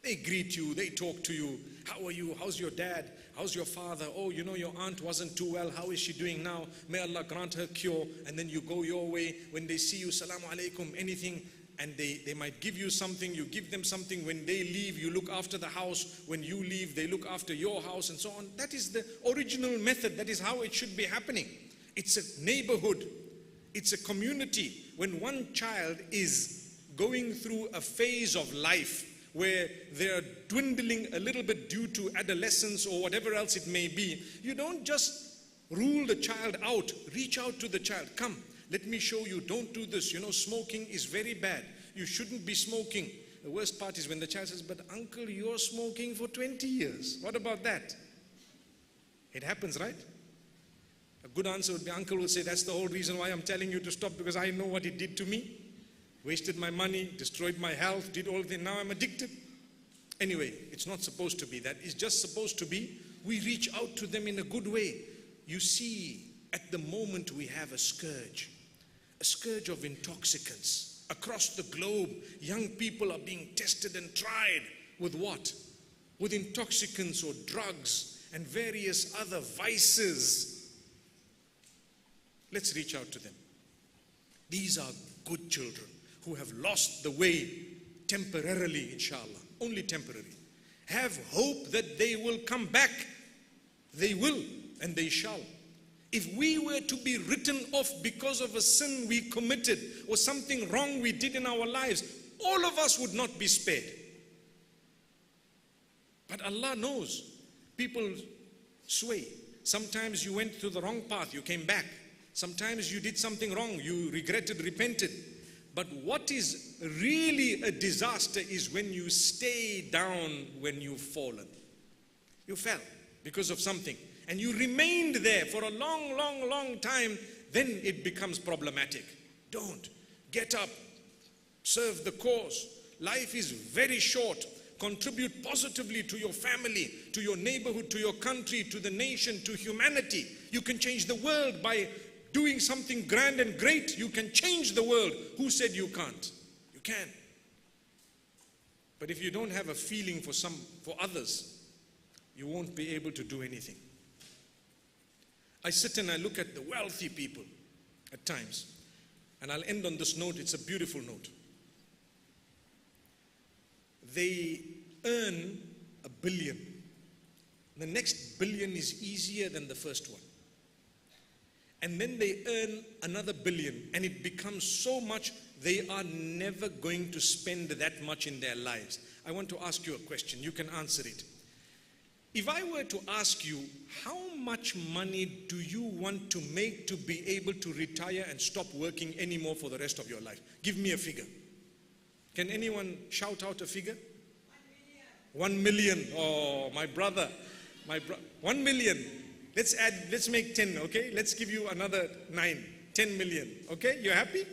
They greet you, they talk to you. How are you? How's your dad? How's your father? Oh, you know, your aunt wasn't too well. How is she doing now? May Allah grant her cure. And then you go your way. When they see you, Salaam alaikum, anything. And they might give you something, you give them something. When they leave, you look after the house. When you leave, they look after your house and so on. That is the original method. That is how it should be happening. It's a neighborhood. It's a community. When one child is going through a phase of life where they are dwindling a little bit due to adolescence or whatever else it may be, you don't just rule the child out. Reach out to the child. Come, let me show you. Don't do this. You know, smoking is very bad. You shouldn't be smoking. The worst part is when the child says, but uncle, you're smoking for 20 years. What about that? It happens, right? A good answer would be, uncle will say, that's the whole reason why I'm telling you to stop, because I know what it did to me. Wasted my money, destroyed my health, did all that. Now I'm addicted. Anyway, it's not supposed to be that. It's just supposed to be, we reach out to them in a good way. You see, at the moment we have a scourge of intoxicants. Across the globe, young people are being tested and tried with what? With intoxicants or drugs and various other vices. Let's reach out to them. These are good children who have lost the way temporarily, inshallah, only temporary. Have hope that they will come back. They will and they shall. If we were to be written off because of a sin we committed or something wrong we did in our lives, all of us would not be spared. But Allah knows. People sway. Sometimes you went through the wrong path, you came back. Sometimes you did something wrong, you regretted, repented. But what is really a disaster is when you stay down when you've fallen. You fell because of something and you remained there for a long time, then it becomes problematic. Don't. Get up. Serve the cause. Life is very short. Contribute positively to your family, to your neighborhood, to your country, to the nation, to humanity. You can change the world by doing something grand and great. You can change the world. Who said you can't? You can. But if you don't have a feeling for others, you won't be able to do anything. I sit and I look at the wealthy people at times, and I'll end on this note. It's a beautiful note. They earn $1 billion. The next billion is easier than the first one. And then they earn another $1 billion, and it becomes so much they are never going to spend that much in their lives. I want to ask you a question. You can answer it. If I were to ask you, how much money do you want to make to be able to retire and stop working anymore for the rest of your life? Give me a figure. Can anyone shout out a figure? 1 million. Oh, my brother. 1 million. Let's make 10, okay? Let's give you another 9. 10 million. Okay? You happy?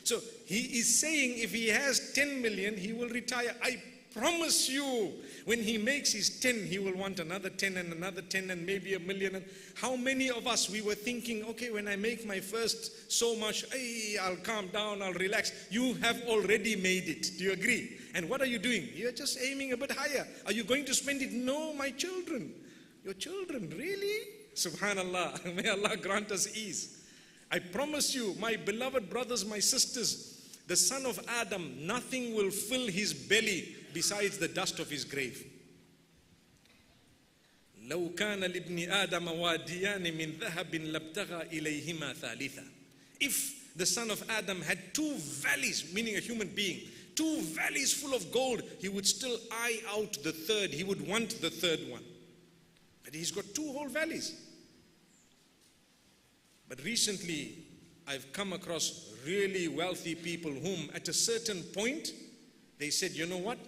So he is saying if he has 10 million, he will retire. I promise you, when he makes his 10, he will want another 10 and another 10 and maybe $1 million. And how many of us we were thinking, okay, when I make my first so much, hey, I'll calm down, I'll relax. You have already made it. Do you agree? And what are you doing? You're just aiming a bit higher. Are you going to spend it? No, my children. Your children, really? Subhanallah. May Allah grant us ease. I promise you, my beloved brothers, my sisters, the son of Adam, nothing will fill his belly besides the dust of his grave. لو كان لابن آدم واديان من ذهب لابتغى إليهما ثالثا. If the son of Adam had 2 valleys, meaning a human being, 2 valleys full of gold, he would still eye out the third. He would want the third one. But he's got 2 whole valleys. But recently, I've come across really wealthy people whom at a certain point, they said, you know what?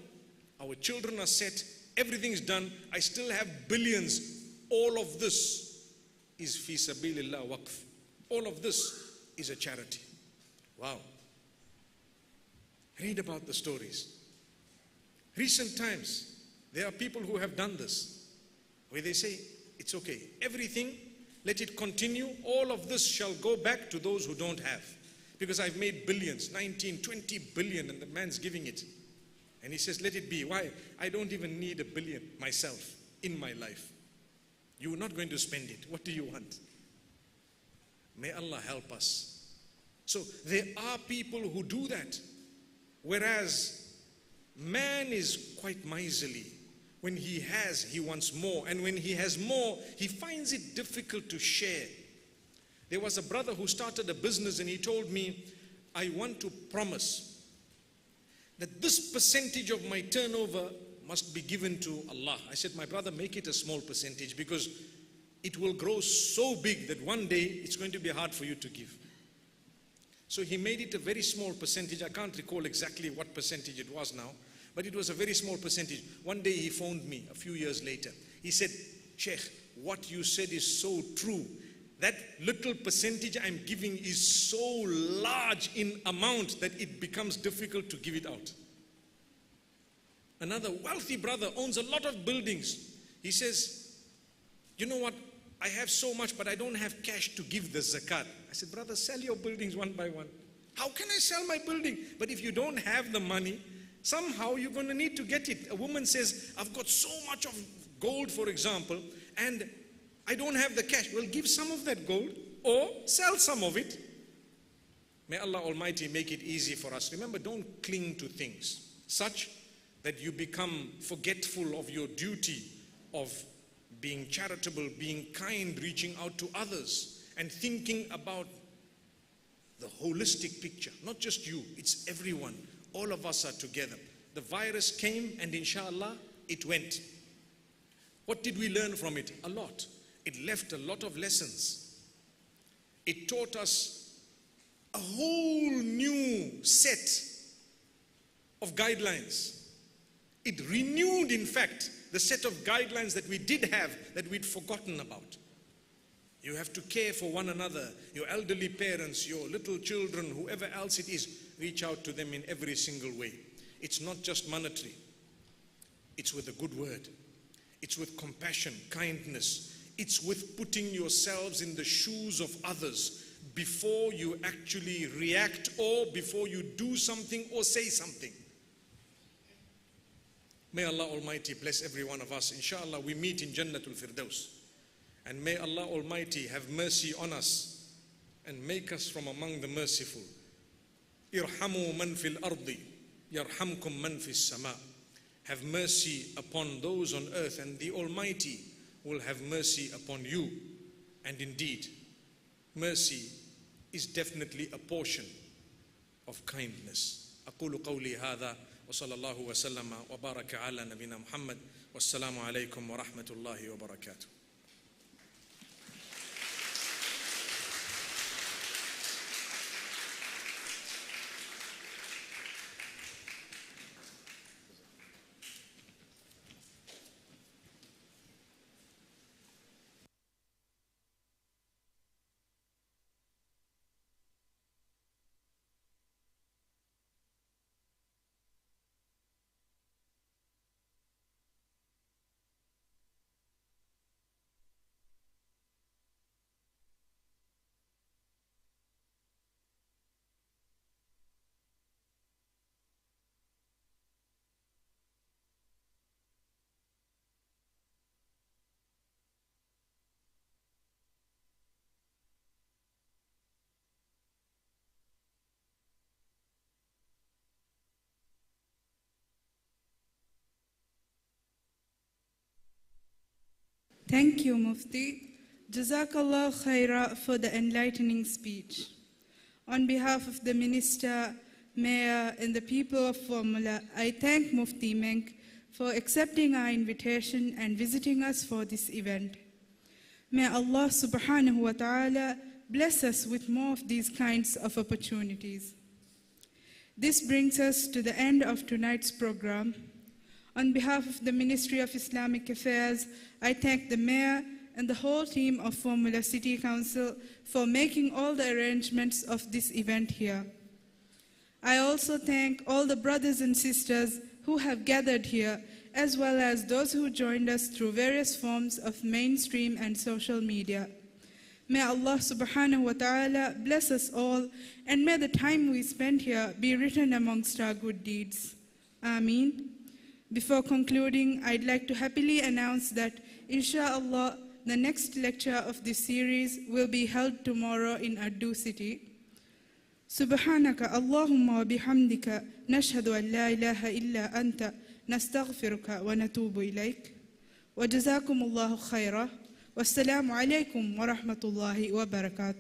Our children are set. Everything's done. I still have billions. All of this is fi sabilillah waqf. All of this is a charity. Wow. Read about the stories. Recent times, there are people who have done this, where they say, it's okay. Everything, let it continue. All of this shall go back to those who don't have. Because I've made billions, 19, 20 billion, and the man's giving it. And he says, let it be. Why? I don't even need $1 billion myself in my life. You're not going to spend it. What do you want? May Allah help us. So there are people who do that. Whereas man is quite miserly. When he has, he wants more. And when he has more, he finds it difficult to share. There was a brother who started a business and he told me, I want to promise that this percentage of my turnover must be given to Allah. I said, my brother, make it a small percentage because it will grow so big that one day it's going to be hard for you to give. So he made it a very small percentage. I can't recall exactly what percentage it was now, but it was a very small percentage. One day he phoned me a few years later. He said, Sheikh, what you said is so true. That little percentage I'm giving is so large in amount that it becomes difficult to give it out. Another wealthy brother owns a lot of buildings. He says, you know what? I have so much, but I don't have cash to give the zakat. I said, brother, sell your buildings one by one. How can I sell my building? But if you don't have the money, somehow you're going to need to get it. A woman says, I've got so much of gold, for example, and I don't have the cash. Well, give some of that gold or sell some of it. May Allah Almighty make it easy for us. Remember, don't cling to things such that you become forgetful of your duty of being charitable, being kind, reaching out to others, and thinking about the holistic picture. Not just you, it's everyone. All of us are together. The virus came and inshallah, it went. What did we learn from it? A lot. It left a lot of lessons. It taught us a whole new set of guidelines. It renewed, in fact, the set of guidelines that we did have that we'd forgotten about. You have to care for one another, your elderly parents, your little children, whoever else it is, reach out to them in every single way. It's not just monetary. It's with a good word. It's with compassion, kindness. It's with putting yourselves in the shoes of others before you actually react or before you do something or say something. May Allah Almighty bless every one of us. Inshallah, we meet in Jannatul Firdaus. And may Allah Almighty have mercy on us and make us from among the merciful. Irhamu man fil ardi, yarhamkum man fis sama. Have mercy upon those on earth, and the Almighty will have mercy upon you. And indeed, mercy is definitely a portion of kindness. أقول قولي هذا وصلى الله وسلم وبارك على نبينا محمد والسلام عليكم ورحمة الله وبركاته. Thank you, Mufti. Jazakallah khaira for the enlightening speech. On behalf of the Minister, Mayor, and the people of Fuvahmulah, I thank Mufti Menk for accepting our invitation and visiting us for this event. May Allah subhanahu wa ta'ala bless us with more of these kinds of opportunities. This brings us to the end of tonight's program. On behalf of the Ministry of Islamic Affairs, I thank the Mayor and the whole team of Fuvahmulah City Council for making all the arrangements of this event here. I also thank all the brothers and sisters who have gathered here, as well as those who joined us through various forms of mainstream and social media. May Allah subhanahu wa ta'ala bless us all, and may the time we spend here be written amongst our good deeds. Ameen. Before concluding, I'd like to happily announce that, inshallah, the next lecture of this series will be held tomorrow in Addu city. Subhanaka Allahumma wa bihamdika nashhadu an la ilaha illa anta nastaghfiruka wa natubu ilayk. Wa jazakumullahu khaira. Wassalamu alaikum wa rahmatullahi wa barakatuh.